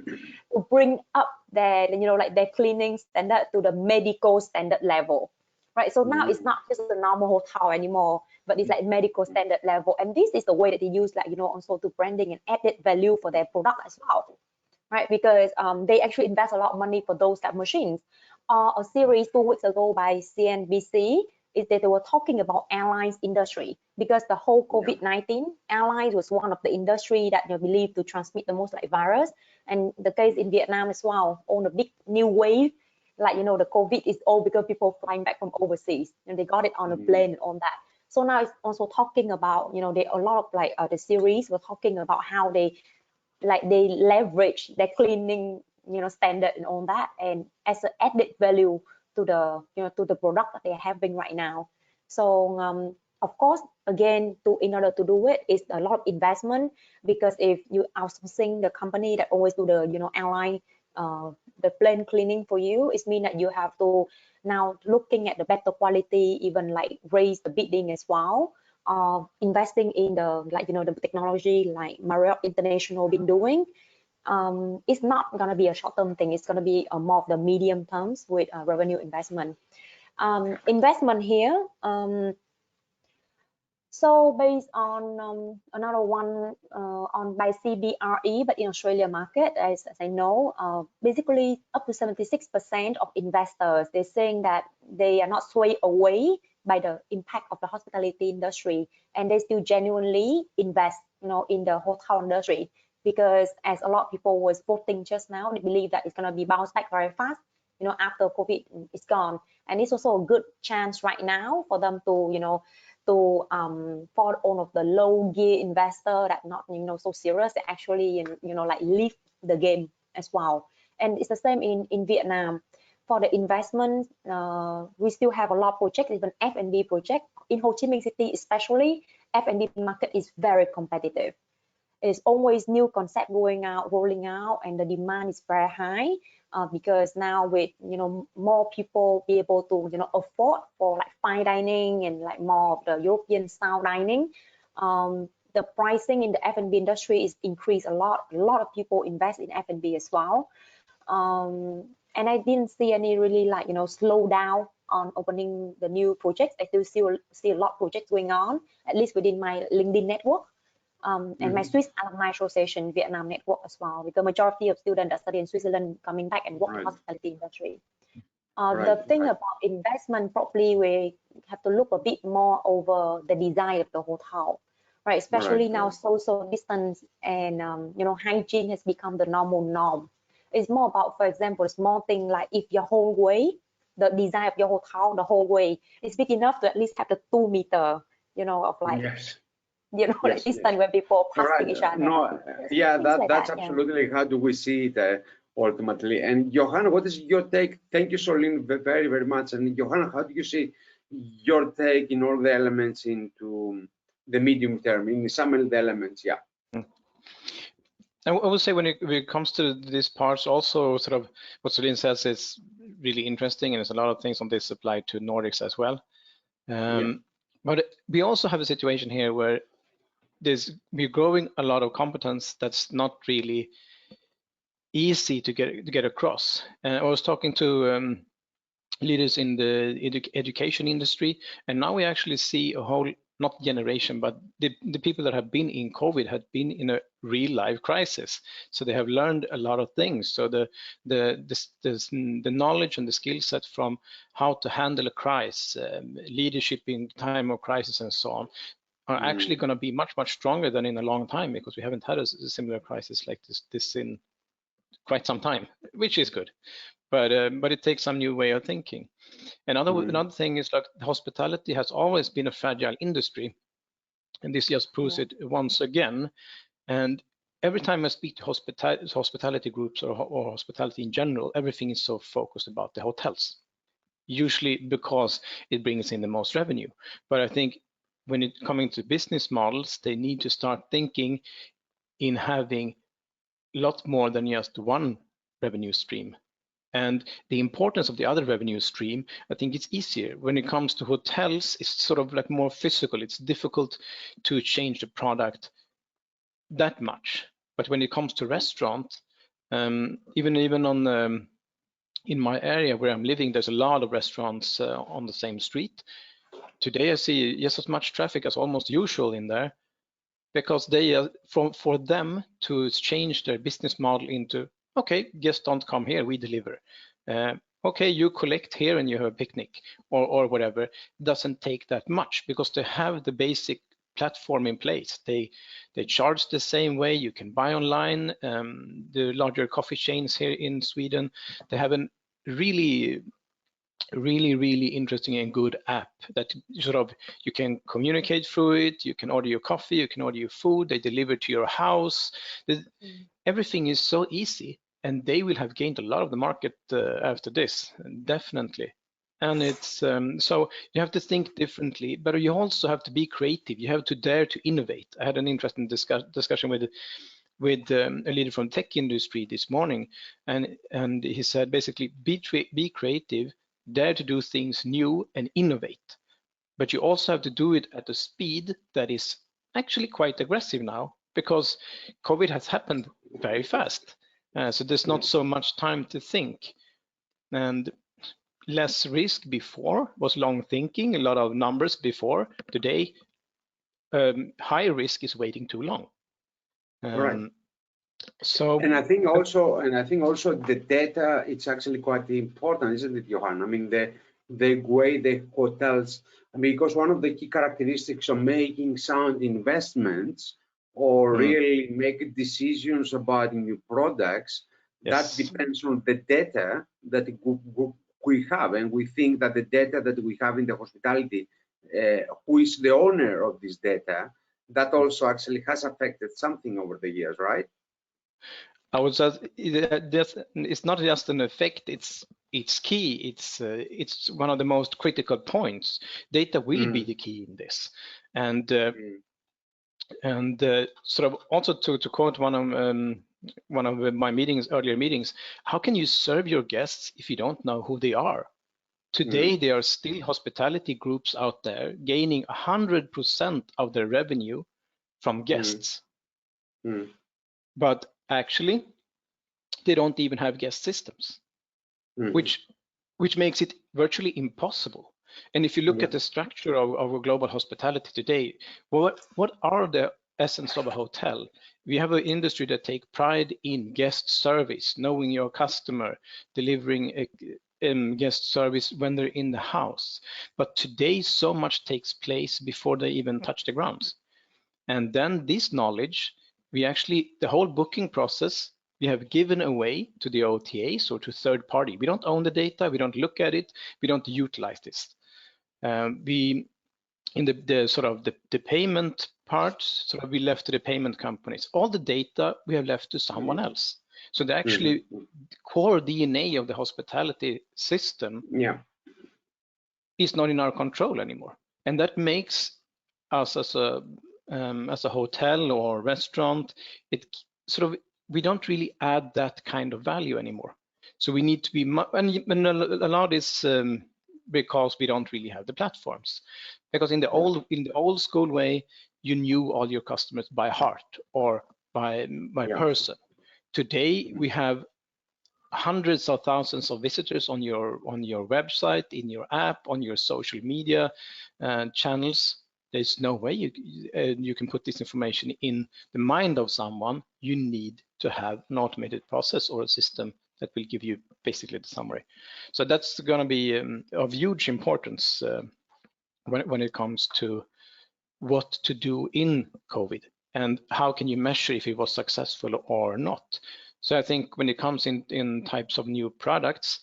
bring up their, you know, like their cleaning standard to the medical standard level, right? So now it's not just a normal hotel anymore, but it's like medical standard level. And this is the way that they use, like, you know, also to branding and added value for their product as well, right? Because they actually invest a lot of money for those type of machines. A series 2 weeks ago by CNBC is that they were talking about airlines industry, because the whole COVID-19 airlines was one of the industry that they believe to transmit the most like virus. And the case in Vietnam as well, on a big new wave, like, you know, the COVID is all because people flying back from overseas and they got it on a plane and all that. So now it's also talking about, you know, they a lot of like the series were talking about how they leverage their cleaning, you know, standard and all that, and as an added value to the, you know, to the product that they're having right now. So of course, again, in order to do it, it's a lot of investment, because if you outsourcing the company that always do the, you know, airline the plane cleaning for you, it means that you have to now looking at the better quality, even like raise the bidding as well. Investing in the, like, you know, the technology like Marriott International been doing. It's not going to be a short-term thing. It's going to be more of the medium terms with revenue investment. Investment here. So based on another one on by CBRE, but in Australia market, as I know, basically up to 76% of investors, they're saying that they are not swayed away by the impact of the hospitality industry, and they still genuinely invest, you know, in the hotel industry, because as a lot of people was voting just now, they believe that it's going to be bounced back very fast, you know, after COVID is gone. And it's also a good chance right now for them to, you know, to for all of the low gear investor that not, you know, so serious, they actually, you know, like leave the game as well. And it's the same in Vietnam. For the investment, we still have a lot of projects, even F&B project in Ho Chi Minh City, especially F&B market is very competitive. It's always new concept rolling out, and the demand is very high because now with, you know, more people be able to, you know, afford for like fine dining and like more of the European style dining. The pricing in the F&B industry is increased a lot. A lot of people invest in F&B as well. And I didn't see any really like, you know, slow down on opening the new projects. I still see a lot of projects going on, at least within my LinkedIn network. And my Swiss Alumni Association Vietnam network as well, because majority of students that study in Switzerland coming back and work in the hospitality industry. The thing about investment, probably we have to look a bit more over the design of the hotel, right? Especially now social distance and you know, hygiene has become the normal norm. It's more about, for example, a small thing like if your hallway, the design of your hotel, the hallway is big enough to at least have the 2 meter, you know, of like, you know, like distance where people passing each other. No, yeah, that's absolutely how do we see it ultimately. And Johanna, what is your take? Thank you, Soline, very, very much. And Johanna, how do you see your take in all the elements into the medium term, in some of the elements? Yeah. I would say when it comes to these parts, also sort of what Soline says is really interesting, and there's a lot of things on this apply to Nordics as well. But we also have a situation here where we're growing a lot of competence that's not really easy to get across. I was talking to leaders in the education industry, and now we actually see a whole, not generation, but the people that have been in COVID had been in a real life crisis, so they have learned a lot of things. So the knowledge and the skill set from how to handle a crisis, leadership in time of crisis, and so on, are actually going to be much, much stronger than in a long time, because we haven't had a similar crisis like this in quite some time, which is good. But it takes some new way of thinking. Another thing is, like, hospitality has always been a fragile industry, and this just proves it once again. And every time I speak to hospitality groups or hospitality in general, everything is so focused about the hotels, usually because it brings in the most revenue. But I think when it coming to business models, they need to start thinking in having a lot more than just one revenue stream. And the importance of the other revenue stream, I think it's easier. When it comes to hotels, it's sort of like more physical. It's difficult to change the product that much. But when it comes to restaurant, even on in my area where I'm living, there's a lot of restaurants on the same street. Today I see just as much traffic as almost usual in there, because they for them to change their business model into, okay, guests don't come here, we deliver. Okay, you collect here and you have a picnic or whatever. It doesn't take that much, because they have the basic platform in place. They charge the same way. You can buy online. The larger coffee chains here in Sweden, they have a really interesting and good app that sort of, you can communicate through it. You can order your coffee, you can order your food, they deliver to your house. Everything is so easy, and they will have gained a lot of the market after this, definitely. And it's so you have to think differently, but you also have to be creative. You have to dare to innovate. I had an interesting discussion with a leader from tech industry this morning, and he said basically, be creative, dare to do things new and innovate, but you also have to do it at a speed that is actually quite aggressive now, because COVID has happened very fast. So there's not so much time to think, and less risk before was long thinking, a lot of numbers before. Today, high risk is waiting too long. Right. So, and I think also the data, it's actually quite important, isn't it, Johan? I mean, the way the hotels, because one of the key characteristics of making sound investments or really make decisions about new products, that depends on the data that we have. And we think that the data that we have in the hospitality, who is the owner of this data, that also actually has affected something over the years, right? I would say it's not just an effect, it's key. It's one of the most critical points. Data will be the key in this. And sort of also to quote one of my earlier meetings, how can you serve your guests if you don't know who they are? Today, there are still hospitality groups out there gaining 100% of their revenue from guests. But actually, they don't even have guest systems, which makes it virtually impossible. And if you look at the structure of global hospitality today, what are the essence of a hotel? We have an industry that take pride in guest service, knowing your customer, delivering a guest service when they're in the house. But today, so much takes place before they even touch the grounds. And then this knowledge, the whole booking process, we have given away to the OTAs or to third party. We don't own the data, we don't look at it, we don't utilize this. In the sort of the payment part, sort of we left to the payment companies. All the data we have left to someone else. So the actually core DNA of the hospitality system is not in our control anymore. And that makes us as a hotel or restaurant, we don't really add that kind of value anymore. So we need to be, and a lot is because we don't really have the platforms. Because in the old school way, you knew all your customers by heart or by person. Today we have hundreds of thousands of visitors on your website, in your app, on your social media channels. There's no way you can put this information in the mind of someone. You need to have an automated process or a system that will give you basically the summary. So that's going to be of huge importance when it comes to what to do in COVID and how can you measure if it was successful or not. So I think when it comes in types of new products,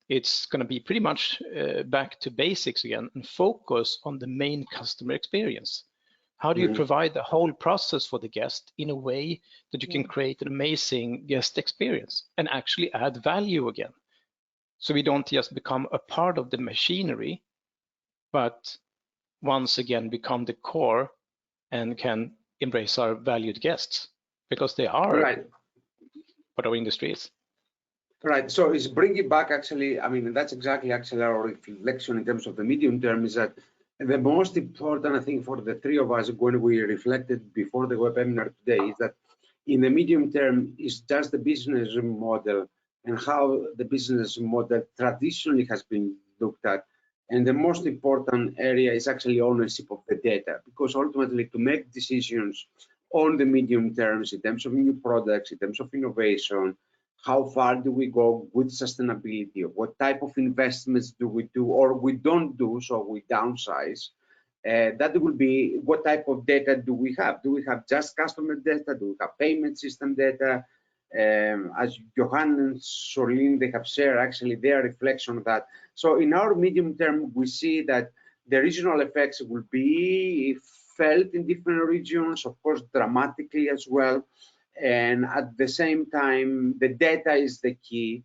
it's going to be pretty much back to basics again and focus on the main customer experience. How do you provide the whole process for the guest in a way that you can create an amazing guest experience and actually add value again? So we don't just become a part of the machinery, but once again become the core and can embrace our valued guests because they are what our industry is. Right. So it's bringing back actually, I mean, that's exactly actually our reflection in terms of the medium term is that the most important, I think, for the three of us when we reflected before the webinar today is that in the medium term is just the business model and how the business model traditionally has been looked at. And the most important area is actually ownership of the data, because ultimately to make decisions on the medium terms in terms of new products, in terms of innovation, how far do we go with sustainability? What type of investments do we do or we don't do, so we downsize? That will be what type of data do we have? Do we have just customer data? Do we have payment system data? As Johannas and Soline, they have shared actually their reflection of that. So in our medium term, we see that the regional effects will be felt in different regions, of course, dramatically as well. And at the same time, the data is the key.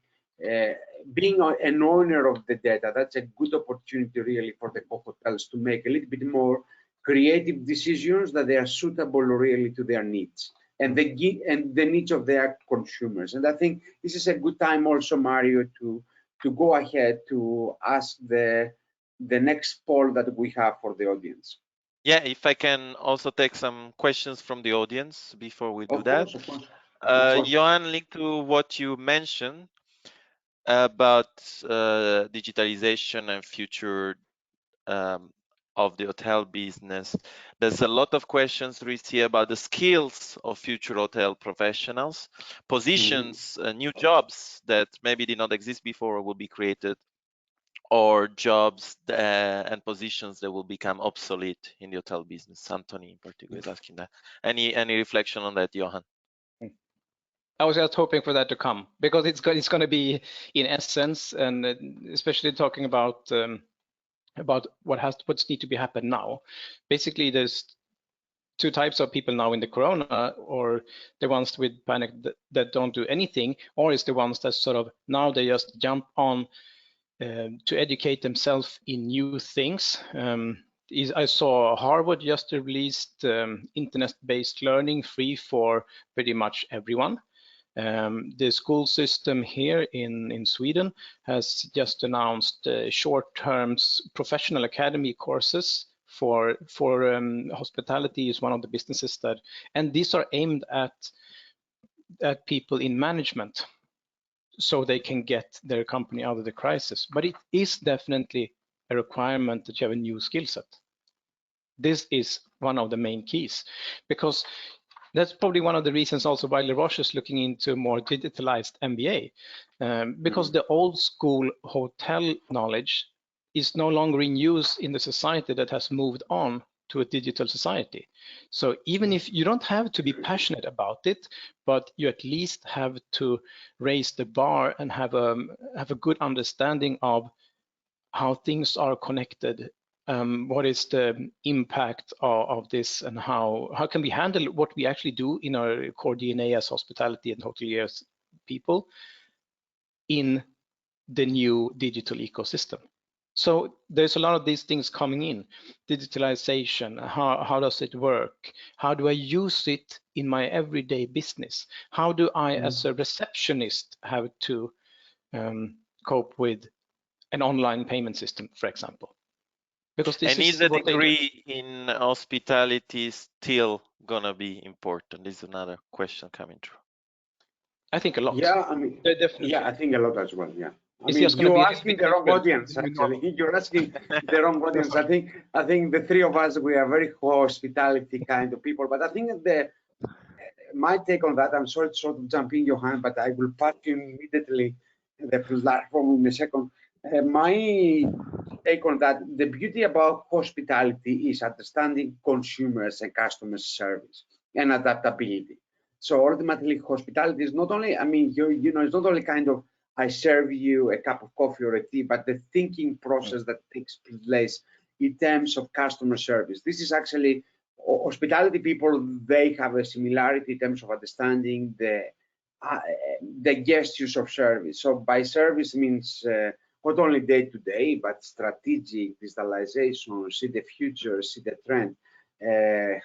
Being an owner of the data, that's a good opportunity really for the hotels to make a little bit more creative decisions that they are suitable really to their needs and the needs of their consumers. And I think this is a good time also, Mario, to go ahead to ask the next poll that we have for the audience. Yeah, if I can also take some questions from the audience before we do that. Of course. Johan, linked to what you mentioned about digitalization and future of the hotel business, there's a lot of questions we see about the skills of future hotel professionals, positions, new jobs that maybe did not exist before or will be created, or jobs and positions that will become obsolete in the hotel business. Anthony in particular is asking that. Any reflection on that, Johan? I was just hoping for that to come because it's going to be in essence, and especially talking about what's need to be happen now. Basically, there's two types of people now in the corona, or the ones with panic that don't do anything, or is the ones that sort of now they just jump on to educate themselves in new things. I saw Harvard just released internet-based learning free for pretty much everyone. The school system here in Sweden has just announced short-term professional academy courses for hospitality is one of the businesses that, and these are aimed at people in management, so they can get their company out of the crisis. But it is definitely a requirement that you have a new skill set. This is one of the main keys, because that's probably one of the reasons also why Les Roches is looking into more digitalized MBA, because the old school hotel knowledge is no longer in use in the society that has moved on to a digital society. So even if you don't have to be passionate about it, but you at least have to raise the bar and have a good understanding of how things are connected. What is the impact of this, and how can we handle what we actually do in our core DNA as hospitality and hoteliers people in the new digital ecosystem? So there's a lot of these things coming in. Digitalization, how does it work? How do I use it in my everyday business? How do I, as a receptionist, have to cope with an online payment system, for example? Because this is a degree in hospitality still gonna be important? This is another question coming through. I think a lot. Yeah, I mean, definitely. Yeah, I think a lot as well. Yeah, I it's mean, you're asking the wrong audience. Actually, you're asking the wrong audience. I think the three of us, we are very hospitality kind of people. But I think my take on that, I'm sorry to sort of jump in, Johan, but I will pass you immediately the platform in a second. My take on that. The beauty about hospitality is understanding consumers and customer service and adaptability. So ultimately, hospitality is not only, I mean, you know, it's not only kind of I serve you a cup of coffee or a tea, but the thinking process that takes place in terms of customer service. This is actually hospitality people. They have a similarity in terms of understanding the gestures of service. So by service means not only day to day, but strategic, digitalization, see the future, see the trend.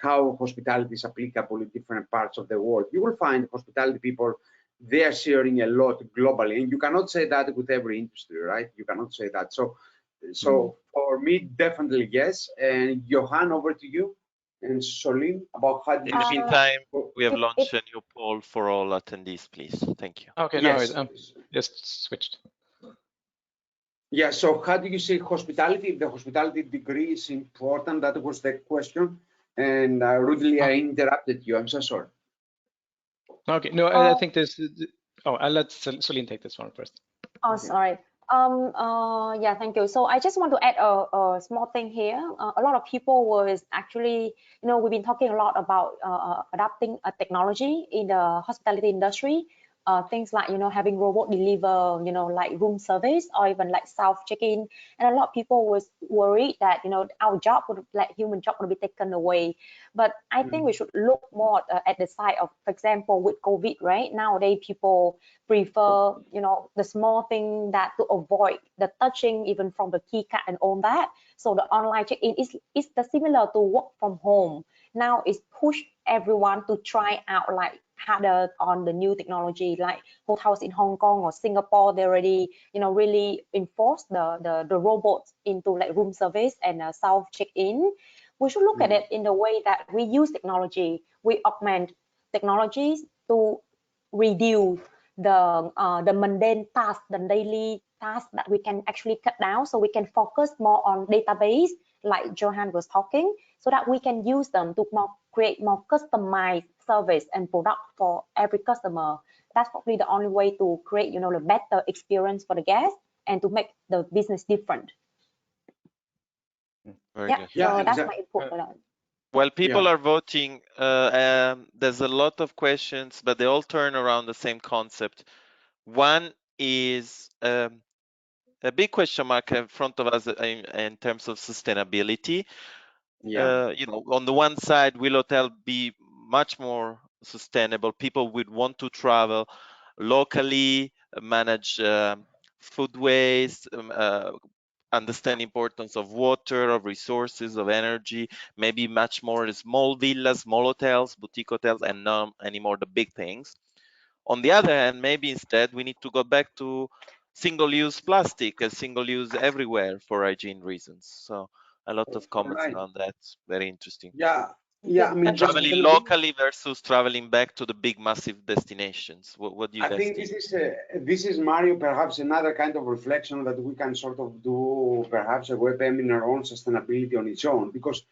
How hospitality is applicable in different parts of the world. You will find hospitality people, they are sharing a lot globally, and you cannot say that with every industry, right? You cannot say that. So for me, definitely yes. And Johan, over to you. And Soline, about how do In you the see? meantime, we have launched a new poll for all attendees, please. Thank you. Okay, Yes. no, just switched. Yeah, so how do you see hospitality? If the hospitality degree is important, that was the question. And rudely I interrupted you, I'm so sorry. Okay, no, I think this. Oh, I'll let Soline take this one first. Oh, sorry. Yeah, thank you. So I just want to add a small thing here. A lot of people was actually, you know, we've been talking a lot about adapting a technology in the hospitality industry. Things like, you know, having robot deliver, you know, like room service or even like self check-in. And a lot of people was worried that, you know, our job would, like human job would be taken away. But I think we should look more at the side of, for example, with COVID, right? Nowadays, people prefer, you know, the small thing that to avoid the touching even from the key card and all that. So the online check-in is the similar to work from home. Now it's push everyone to try out like harder on the new technology, like hotels in Hong Kong or Singapore. They already, you know, really enforce the robots into like room service and self check-in. We should look at it in the way that we use technology. We augment technologies to reduce the mundane tasks, the daily tasks that we can actually cut down, so we can focus more on database, like Johan was talking, so that we can use them to create more customized service and product for every customer. That's probably the only way to create, you know, a better experience for the guests and to make the business different. Very good. So that's my input for that. Well, people are voting. There's a lot of questions, but they all turn around the same concept. One is a big question mark in front of us in terms of sustainability. You know, on the one side, will hotel be much more sustainable? People would want to travel locally, manage food waste, understand the importance of water, of resources, of energy, maybe much more small villas, small hotels, boutique hotels, and not anymore the big things. On the other hand, maybe instead we need to go back to single-use plastic, single-use everywhere for hygiene reasons. So a lot of comments around that. Very interesting. I mean, traveling locally versus traveling back to the big massive destinations. What do you guys think? I think this is Mario, perhaps another kind of reflection that we can sort of do, perhaps a web webinar on sustainability on its own, because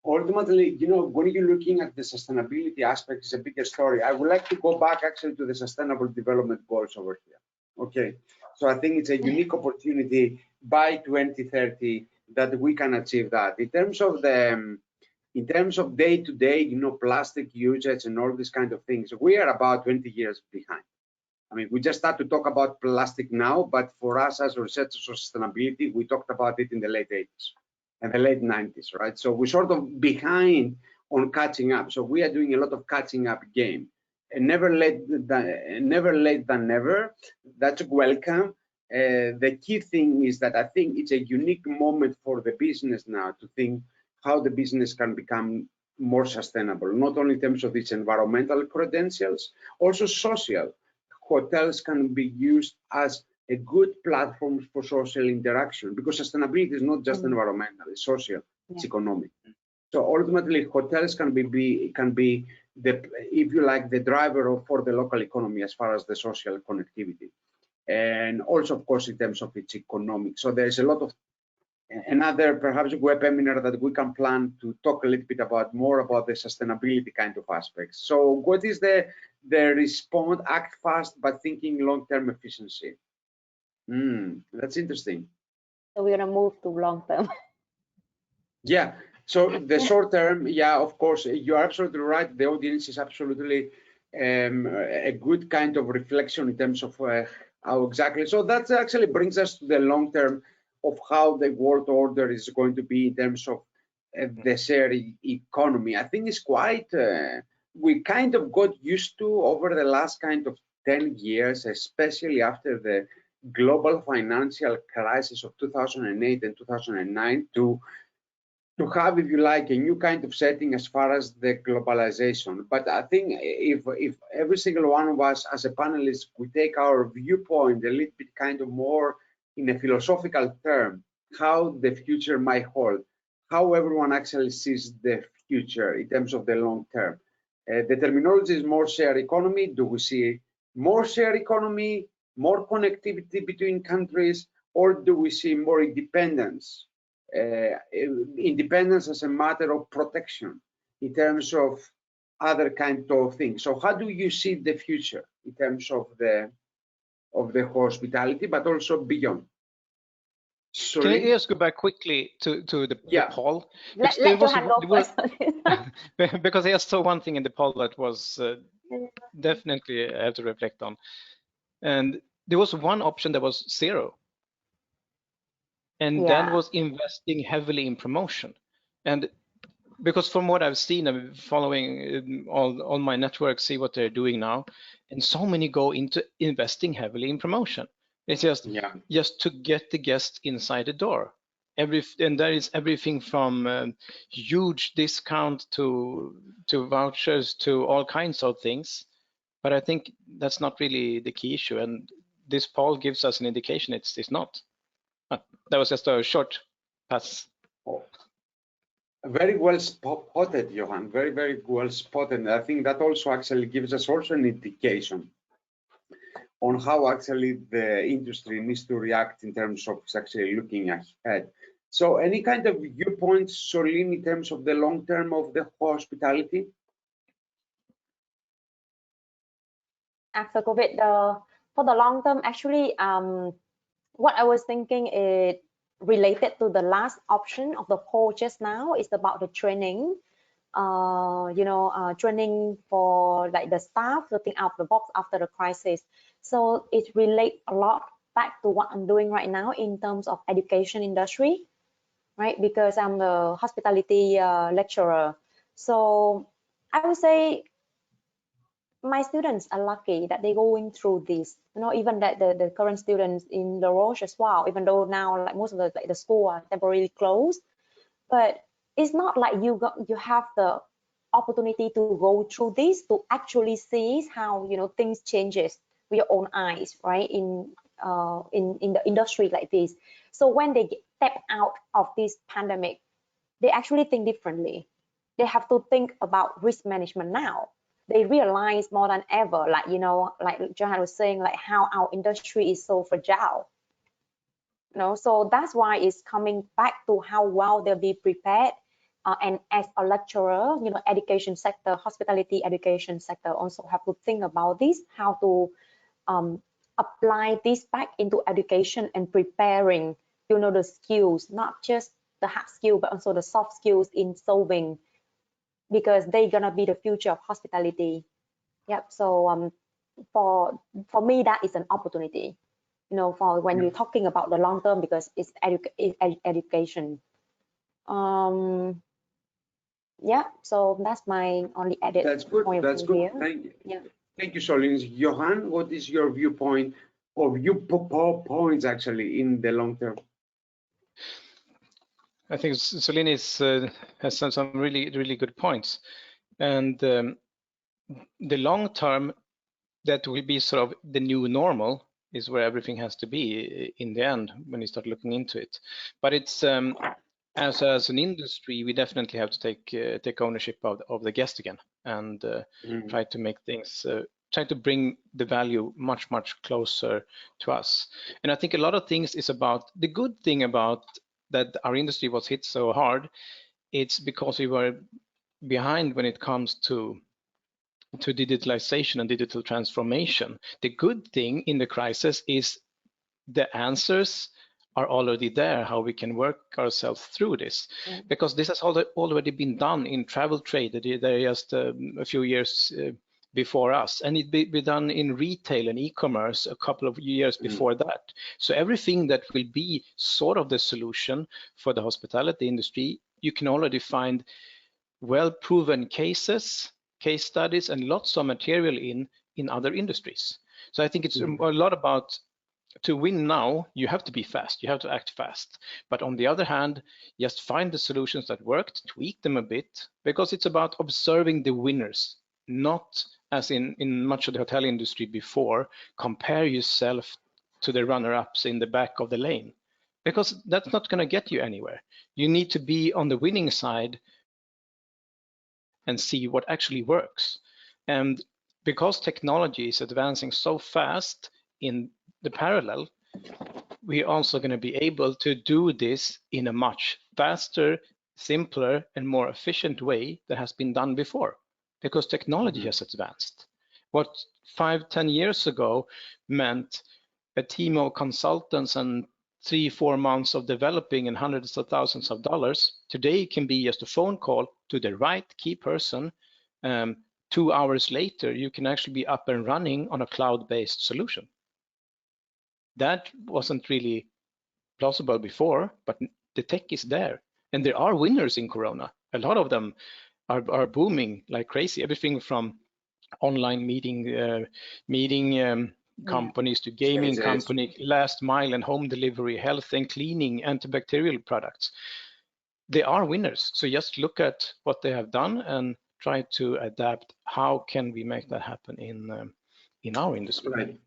ultimately, you know, when you're looking at the sustainability aspect, it's a bigger story. I would like to go back actually to the Sustainable Development Goals over here. Okay, so I think it's a unique opportunity by 2030 that we can achieve that. In terms of day-to-day, you know, plastic usage and all these kind of things, we are about 20 years behind. I mean, we just start to talk about plastic now, but for us as researchers of sustainability, we talked about it in the late 80s and the late 90s, right? So we're sort of behind on catching up. So we are doing a lot of catching up game. And never late than never. That's welcome. The key thing is that I think it's a unique moment for the business now to think how the business can become more sustainable, not only in terms of its environmental credentials, also social. Hotels can be used as a good platform for social interaction, because sustainability is not just environmental, it's social, it's economic. So ultimately, hotels can be the, if you like, the driver for the local economy as far as the social connectivity, and also, of course, in terms of its economic. So there's a lot of another perhaps web webinar that we can plan to talk a little bit about more about the sustainability kind of aspects. So what is the respond, act fast, but thinking long-term efficiency? That's interesting. So we're gonna move to long term. Yeah. So the short term, yeah, of course, you are absolutely right. The audience is absolutely a good kind of reflection in terms of how exactly. So that actually brings us to the long term of how the world order is going to be in terms of the share economy. I think it's quite, we kind of got used to over the last kind of 10 years, especially after the global financial crisis of 2008 and 2009 to have, if you like, a new kind of setting as far as the globalization. But I think if every single one of us as a panelist, we take our viewpoint a little bit kind of more in a philosophical term, how the future might hold, how everyone actually sees the future in terms of the long term. The terminology is more share economy. Do we see more share economy, more connectivity between countries, or do we see more independence? Independence as a matter of protection in terms of other kind of things. So how do you see the future in terms of the hospitality, but also beyond? Can I just go back quickly to the poll? Let Johan go first. Because I just saw one thing in the poll that was definitely I have to reflect on. And there was one option that was 0. And that was investing heavily in promotion. And because from what I've seen, I'm following all my networks, see what they're doing now, and so many go into investing heavily in promotion. It's just to get the guest inside the door. And there is everything from huge discount to vouchers to all kinds of things. But I think that's not really the key issue. And this poll gives us an indication it's not. That was just a short pass. Very well spotted, Johan. Very, very well spotted. I think that also actually gives us also an indication on how actually the industry needs to react in terms of actually looking ahead. So any kind of viewpoints, Soline, in terms of the long term of the hospitality? After COVID, for the long term, actually, what I was thinking is related to the last option of the poll just now is about the training. Training for like the staff looking out the box after the crisis. So it relates a lot back to what I'm doing right now in terms of education industry, right? Because I'm the hospitality lecturer. So I would say my students are lucky that they're going through this. Even that the current students in Les Roches as well, even though now like most of the school are temporarily closed, but it's not like you have the opportunity to go through this to actually see how things changes with your own eyes, right? In the industry like this. So when they step out of this pandemic, they actually think differently. They have to think about risk management now. They realize more than ever, like Johanna was saying, like how our industry is so fragile. So that's why it's coming back to how well they'll be prepared. And as a lecturer, education sector, hospitality education sector also have to think about this, how to apply this back into education and preparing, the skills, not just the hard skill, but also the soft skills in solving, because they're gonna be the future of hospitality. Yep. So for me, that is an opportunity, for when you're talking about the long term, because it's education. Yeah, so that's my only added point. That's good. Here. Thank you. Yeah. Thank you, Soline. Johan, what is your viewpoint or viewpoints actually in the long term? I think Soline has some really good points, and the long term, that will be sort of the new normal, is where everything has to be in the end when you start looking into it. But it's as an industry, we definitely have to take ownership of the guest again, and try to make things, try to bring the value much closer to us. And I think a lot of things is about the good thing about that our industry was hit so hard. It's because we were behind when it comes to digitalization and digital transformation. The good thing in the crisis is the answers are already there, how we can work ourselves through this, because this has already been done in travel trade. They're just a few years before us, and it be done in retail and e-commerce a couple of years before that. So everything that will be sort of the solution for the hospitality industry, you can already find well-proven cases, case studies, and lots of material in other industries. So I think it's a lot about, to win now, you have to be fast, you have to act fast. But on the other hand, just find the solutions that worked, tweak them a bit, because it's about observing the winners, not as in much of the hotel industry before, compare yourself to the runner-ups in the back of the lane, because that's not going to get you anywhere. You need to be on the winning side and see what actually works. And because technology is advancing so fast in the parallel, we're also going to be able to do this in a much faster, simpler, and more efficient way than has been done before, because technology has advanced. What 5-10 years ago meant a team of consultants and 3-4 months of developing and hundreds of thousands of dollars, today can be just a phone call to the right key person. 2 hours later, you can actually be up and running on a cloud-based solution. That wasn't really plausible before, but the tech is there. And there are winners in Corona. A lot of them are booming like crazy. Everything from online meeting companies to gaming company, last mile and home delivery, health and cleaning, antibacterial products. They are winners. So just look at what they have done and try to adapt. How can we make that happen in our industry? Right.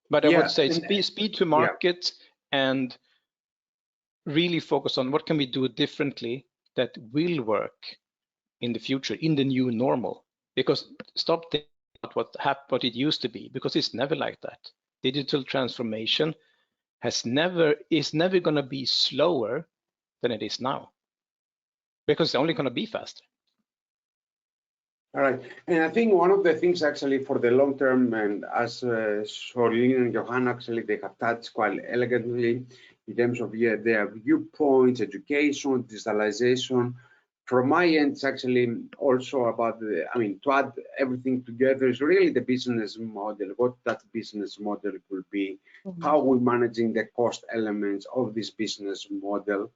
But I would say speed to market and really focus on what can we do differently that will work in the future, in the new normal. Because stop thinking about what it used to be, because it's never like that. Digital transformation is never going to be slower than it is now, because it's only going to be faster. All right, and I think one of the things actually for the long term, and as Soline and Johanna actually they have touched quite elegantly in terms of their viewpoints, education, digitalization. From my end, it's actually also about to add everything together is really the business model, what that business model will be, how we're managing the cost elements of this business model,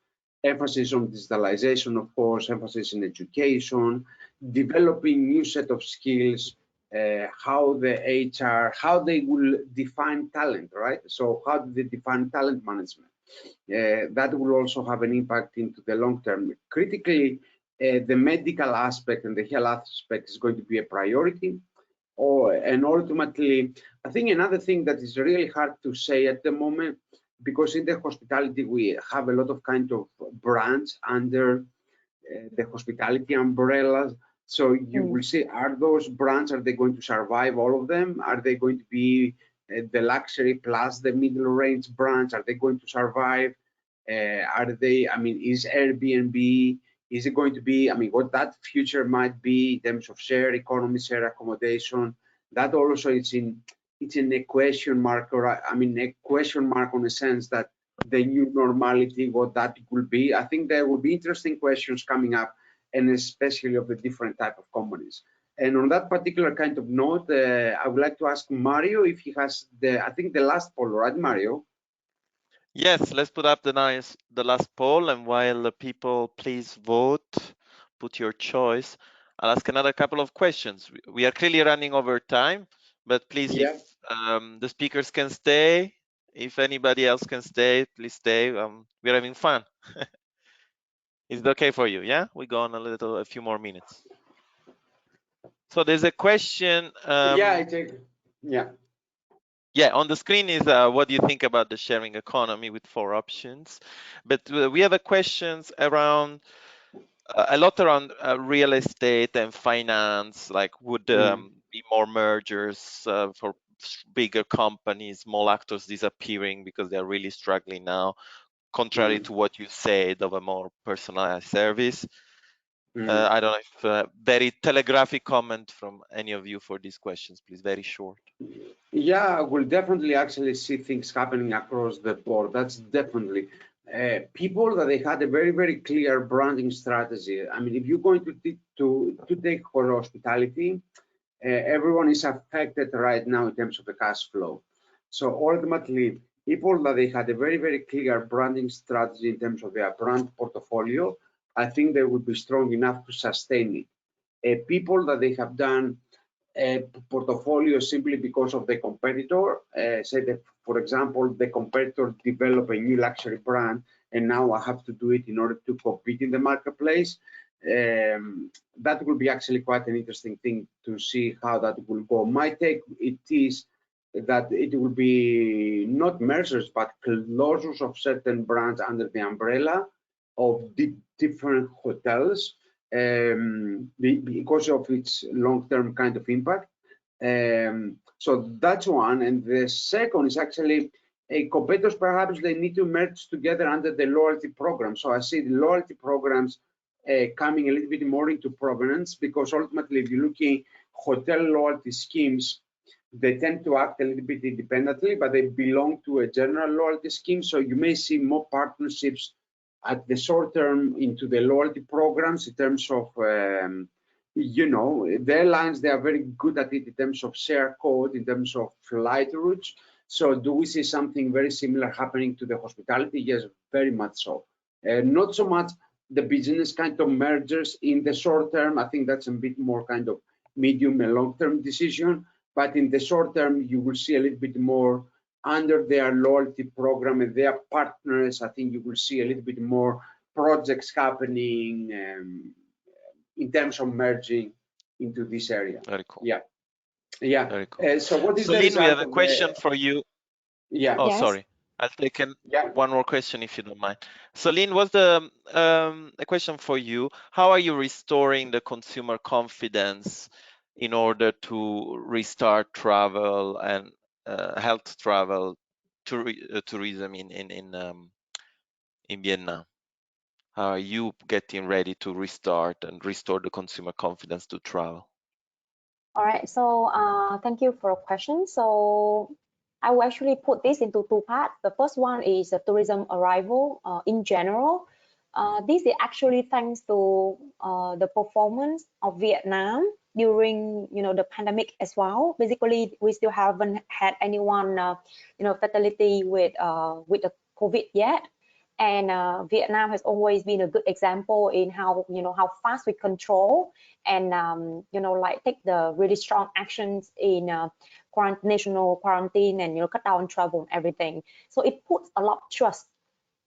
emphasis on digitalization, of course, emphasis in education, developing new set of skills, how the HR, how they will define talent, right? So how do they define talent management? That will also have an impact into the long term. Critically, the medical aspect and the health aspect is going to be a priority. And ultimately, I think another thing that is really hard to say at the moment, because in the hospitality, we have a lot of kind of brands under the hospitality umbrellas. So you will see, are those brands, are they going to survive all of them? Are they going to be the luxury plus the middle range brands? Are they going to survive? Are they, is Airbnb, is it going to be, what that future might be in terms of share economy, share accommodation? That also it's in a question mark, or a question mark on the sense that the new normality, what that will be. I think there will be interesting questions coming up, and especially of the different type of companies. And on that particular kind of note, I would like to ask Mario if he has I think the last poll, right, Mario? Yes, let's put up the last poll, and while the people please vote, put your choice. I'll ask another couple of questions. We are clearly running over time, but please, if the speakers can stay, if anybody else can stay, please stay. We're having fun. Is it okay for you? Yeah, we go on a few more minutes. So there's a question. Yeah, on the screen is what do you think about the sharing economy with 4 options? But we have a questions around a lot around real estate and finance, like would be more mergers for bigger companies, small actors disappearing because they're really struggling now, contrary to what you said of a more personalized service. I don't know if very telegraphic comment from any of you for these questions, please, very short. Yeah, we'll definitely actually see things happening across the board. That's definitely. people that they had a very, very clear branding strategy. I mean, if you're going to take for hospitality, everyone is affected right now in terms of the cash flow. So ultimately, people that they had a very, very clear branding strategy in terms of their brand portfolio, I think they would be strong enough to sustain it. People that they have done a portfolio simply because of the competitor, say that, for example, the competitor developed a new luxury brand, and now I have to do it in order to compete in the marketplace. That will be actually quite an interesting thing to see how that will go. My take it is that it will be not mergers, but closures of certain brands under the umbrella of different hotels, because of its long-term kind of impact. So that's one. And the second is actually competitors, perhaps they need to merge together under the loyalty program. So I see the loyalty programs coming a little bit more into provenance, because ultimately, if you're looking hotel loyalty schemes, they tend to act a little bit independently, but they belong to a general loyalty scheme. So you may see more partnerships at the short term into the loyalty programs in terms of, you know, the airlines, they are very good at it in terms of share code, in terms of flight routes. So do we see something very similar happening to the hospitality? Yes, very much so. Not so much the business kind of mergers in the short term. I think that's a bit more kind of medium and long-term decision. But in the short term, you will see a little bit more under their loyalty program and their partners. I think you will see a little bit more projects happening in terms of merging into this area. Very cool. Yeah, yeah. Very cool. So what is the Soline, we have a result of question for you. Yeah. Oh, Yes. sorry. I'll take Yeah. one more question if you don't mind. Soline, what's the a question for you? How are you restoring the consumer confidence in order to restart travel and health travel, tourism in Vietnam? How are you getting ready to restart and restore the consumer confidence to travel? All right, so thank you for your question. So I will actually put this into two parts. The first one is tourism arrival in general. This is actually thanks to the performance of Vietnam during, you know, the pandemic as well. Basically, we still haven't had anyone, you know, fatality with the COVID yet. And Vietnam has always been a good example in how, you know, how fast we control and, you know, like take the really strong actions in national quarantine and, you know, cut down travel and everything. So it puts a lot of trust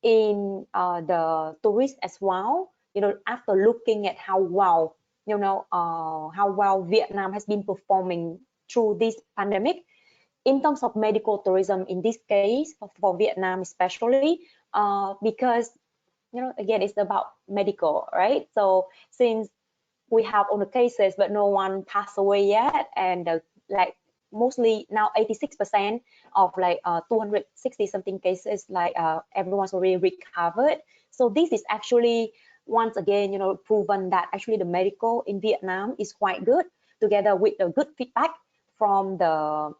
in the tourists as well, you know, after looking at how well, you know, how well Vietnam has been performing through this pandemic. In terms of medical tourism, in this case, for Vietnam especially, because, you know, again, it's about medical, right? So since we have all the cases, but no one passed away yet, and like mostly now 86% of like 260 something cases, like everyone's already recovered. So this is actually once again, you know, proven that actually the medical in Vietnam is quite good, together with the good feedback from the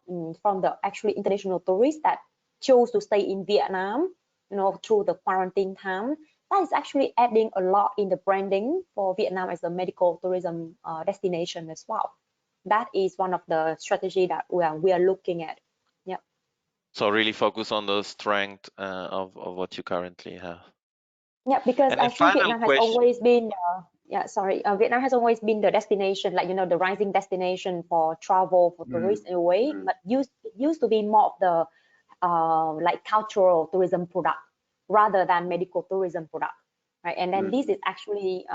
actually international tourists that chose to stay in Vietnam, you know, through the quarantine time. That is actually adding a lot in the branding for Vietnam as a medical tourism destination as well. That is one of the strategy that we are looking at. Yeah. So really focus on the strength of what you currently have. Yeah, because And actually Vietnam has question. always been Vietnam has always been the destination, like, you know, the rising destination for travel for tourists in a way, but it used to be more of the like cultural tourism product rather than medical tourism product, right? And then this is actually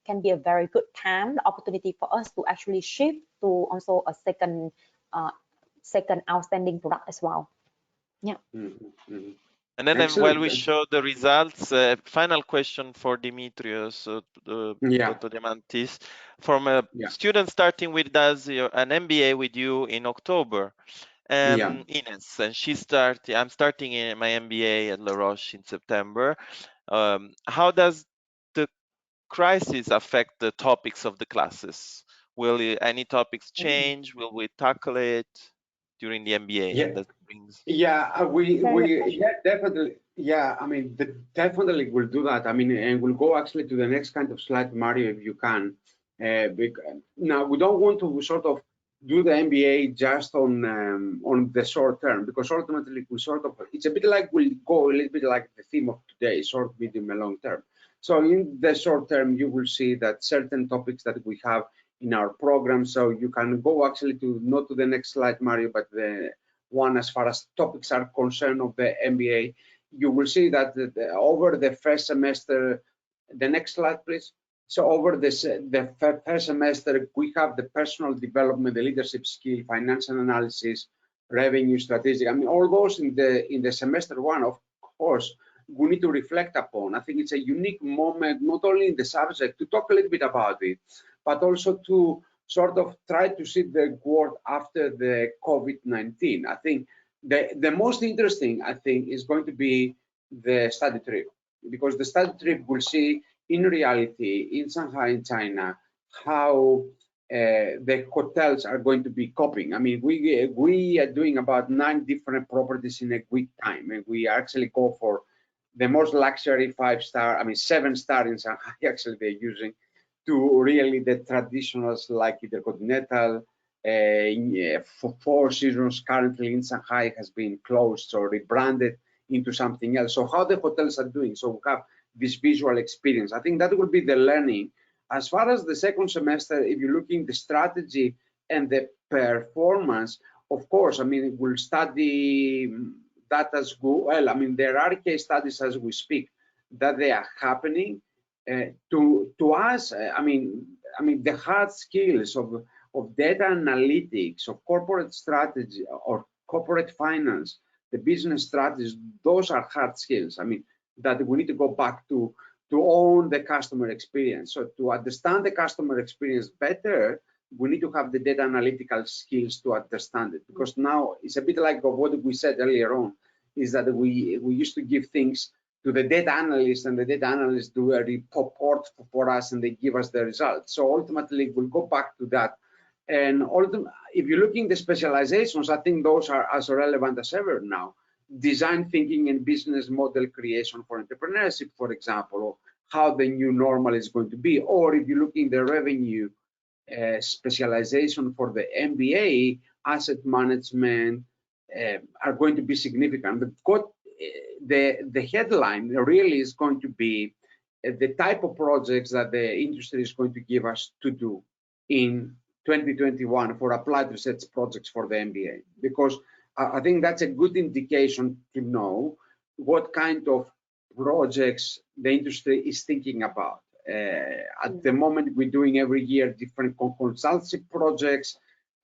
can be a very good time, the opportunity for us to actually shift to also a second outstanding product as well. Yeah. And then while we show the results, final question for Dimitrios, Dr. Diamantis, from a student starting with us an MBA with you in October, Ines, and I'm starting my MBA at Les Roches in September. How does the crisis affect the topics of the classes? Will any topics change? Will we tackle it during the MBA? Yeah, and that brings... definitely. Yeah, I mean, definitely we'll do that. I mean, and we'll go actually to the next kind of slide, Mario, if you can. Now, we don't want to sort of do the MBA just on the short term, because ultimately we sort of, it's a bit like, we'll go a little bit like the theme of today, short, medium, and long term. So in the short term, you will see that certain topics that we have in our program, so you can go actually to, not to the next slide, Mario, but the one as far as topics are concerned of the MBA. You will see that over the first semester, the next slide, please. So over the first semester, we have the personal development, the leadership skill, financial analysis, revenue, strategic. I mean, all those in the semester one, of course, we need to reflect upon. I think it's a unique moment, not only in the subject, to talk a little bit about it, but also to sort of try to see the world after the COVID-19. I think the most interesting, I think, is going to be the study trip, because the study trip will see in reality in Shanghai, in China, how the hotels are going to be coping. I mean, we are doing about 9 different properties in a week time, and we actually go for the most luxury 5-star, I mean 7-star in Shanghai. Actually, they're using to really the traditionals like Intercontinental. For 4 seasons currently in Shanghai has been closed or rebranded into something else. So how the hotels are doing, so we have this visual experience. I think that will be the learning. As far as the second semester, if you're looking the strategy and the performance, of course, I mean, we'll study that as well. I mean, there are case studies as we speak that they are happening. To us, I mean, the hard skills of data analytics, of corporate strategy or corporate finance, the business strategies, those are hard skills. I mean, that we need to go back to own the customer experience. So to understand the customer experience better, we need to have the data analytical skills to understand it. Because now it's a bit like what we said earlier on, is that we used to give things to the data analyst, and the data analysts do a report for us and they give us the results. So ultimately we'll go back to that. And if you're looking at the specializations, I think those are as relevant as ever now. Design thinking and business model creation for entrepreneurship, for example, or how the new normal is going to be. Or if you're looking at the revenue specialization for the MBA, asset management are going to be significant. But the headline really is going to be the type of projects that the industry is going to give us to do in 2021 for applied research projects for the MBA, because I think that's a good indication to know what kind of projects the industry is thinking about. At the moment, we're doing every year different consultancy projects.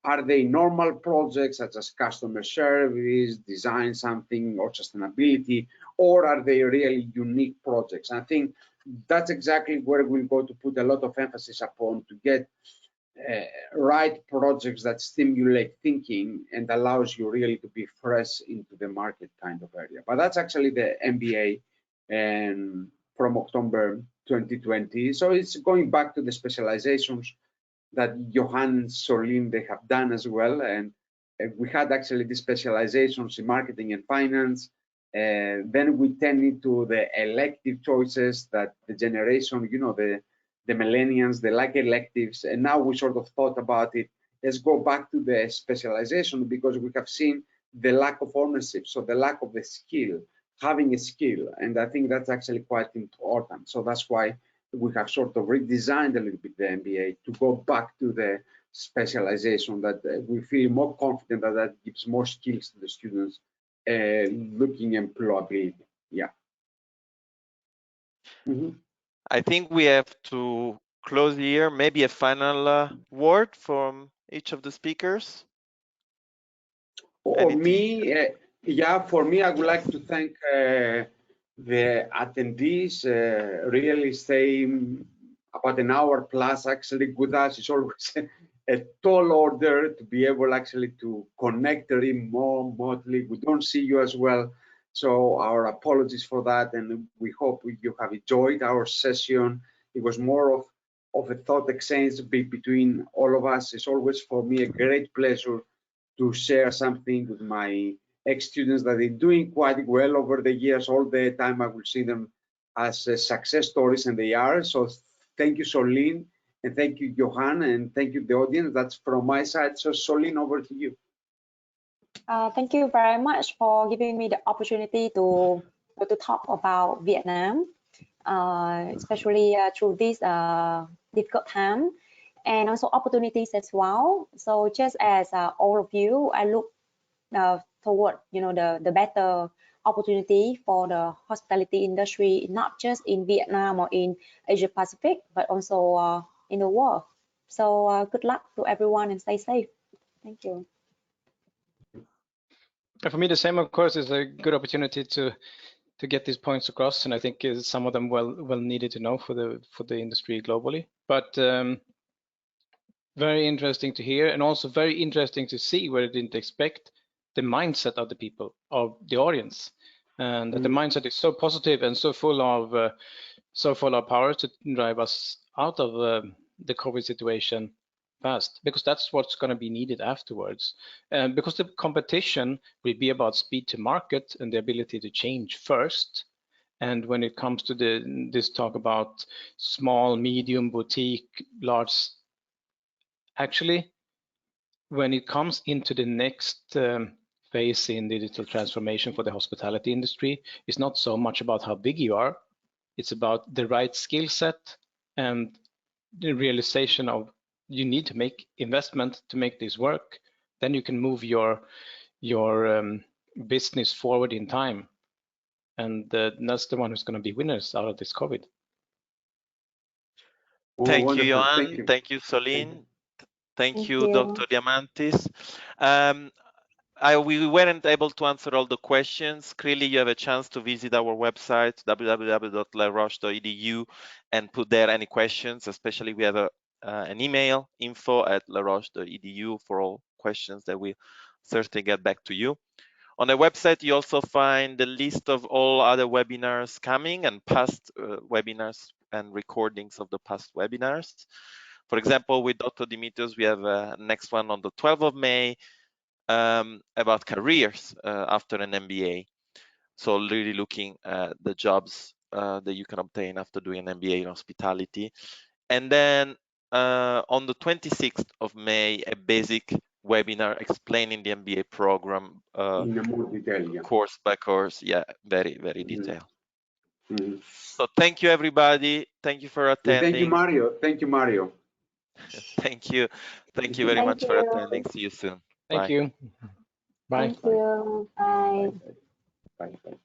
Are they normal projects such as customer service, design something, or sustainability, or are they really unique projects? I think that's exactly where we're going to put a lot of emphasis upon to get right projects that stimulate thinking and allows you really to be fresh into the market kind of area. But that's actually the MBA and from October 2020. So it's going back to the specializations that Johannas, Soline, they have done as well. And we had actually the specializations in marketing and finance. Then we turned into the elective choices that the generation, you know, the millennials, they like electives. And now we sort of thought about it, let's go back to the specialization, because we have seen the lack of ownership, so the lack of the skill, having a skill. And I think that's actually quite important. So that's why we have sort of redesigned a little bit the MBA to go back to the specialization, that we feel more confident that that gives more skills to the students looking employability. Yeah. I think we have to close here. Maybe a final word from each of the speakers. For me, for me, I would like to thank the attendees. Really staying about an hour plus actually with us. It's always a tall order to be able actually to connect remotely. We don't see you as well, so our apologies for that, and we hope you have enjoyed our session. It was more of a thought exchange between all of us. It's always for me a great pleasure to share something with my ex-students that are doing quite well over the years. All the time I will see them as success stories, and they are. So thank you, Soline, and thank you, Johan, and thank you, the audience. That's from my side. So Soline, over to you. Thank you very much for giving me the opportunity to talk about Vietnam, especially through this difficult time, and also opportunities as well. So just as all of you, I look toward the better opportunity for the hospitality industry, not just in Vietnam or in Asia Pacific, but also in the world. So good luck to everyone and stay safe. Thank you. For me, the same, of course, is a good opportunity to get these points across, and I think some of them well needed to know for the industry globally. But very interesting to hear, and also very interesting to see where I didn't expect the mindset of the people, of the audience, and that the mindset is so positive and so full of power to drive us out of the COVID situation fast, because that's what's going to be needed afterwards. And because the competition will be about speed to market and the ability to change first. And when it comes to this talk about small, medium, boutique, large, actually, when it comes into the next phase in digital transformation for the hospitality industry, it's not so much about how big you are, it's about the right skill set and the realization of you need to make investment to make this work. Then you can move your business forward in time, and that's the one who's going to be winners out of this COVID. Thank you, Johan. Thank you, Soline. Thank you, Dr. Diamantis. We weren't able to answer all the questions. Clearly, you have a chance to visit our website, www.lesroches.edu, and put there any questions. Especially, we have an email, info@lesroches.edu, for all questions that we'll certainly get back to you. On the website, you also find the list of all other webinars coming and past webinars and recordings of the past webinars. For example, with Dr. Dimitrios, we have a next one on the 12th of May about careers after an MBA. So really looking at the jobs that you can obtain after doing an MBA in hospitality. And then on the 26th of May, a basic webinar explaining the MBA program in more detail, yeah. Course by course. Yeah, very detailed. So thank you, everybody. Thank you for attending. Thank you, Mario. Thank you, Mario. Thank you. Thank you very much for attending. See you soon. Thank you. Bye. Thank you. Bye. Bye.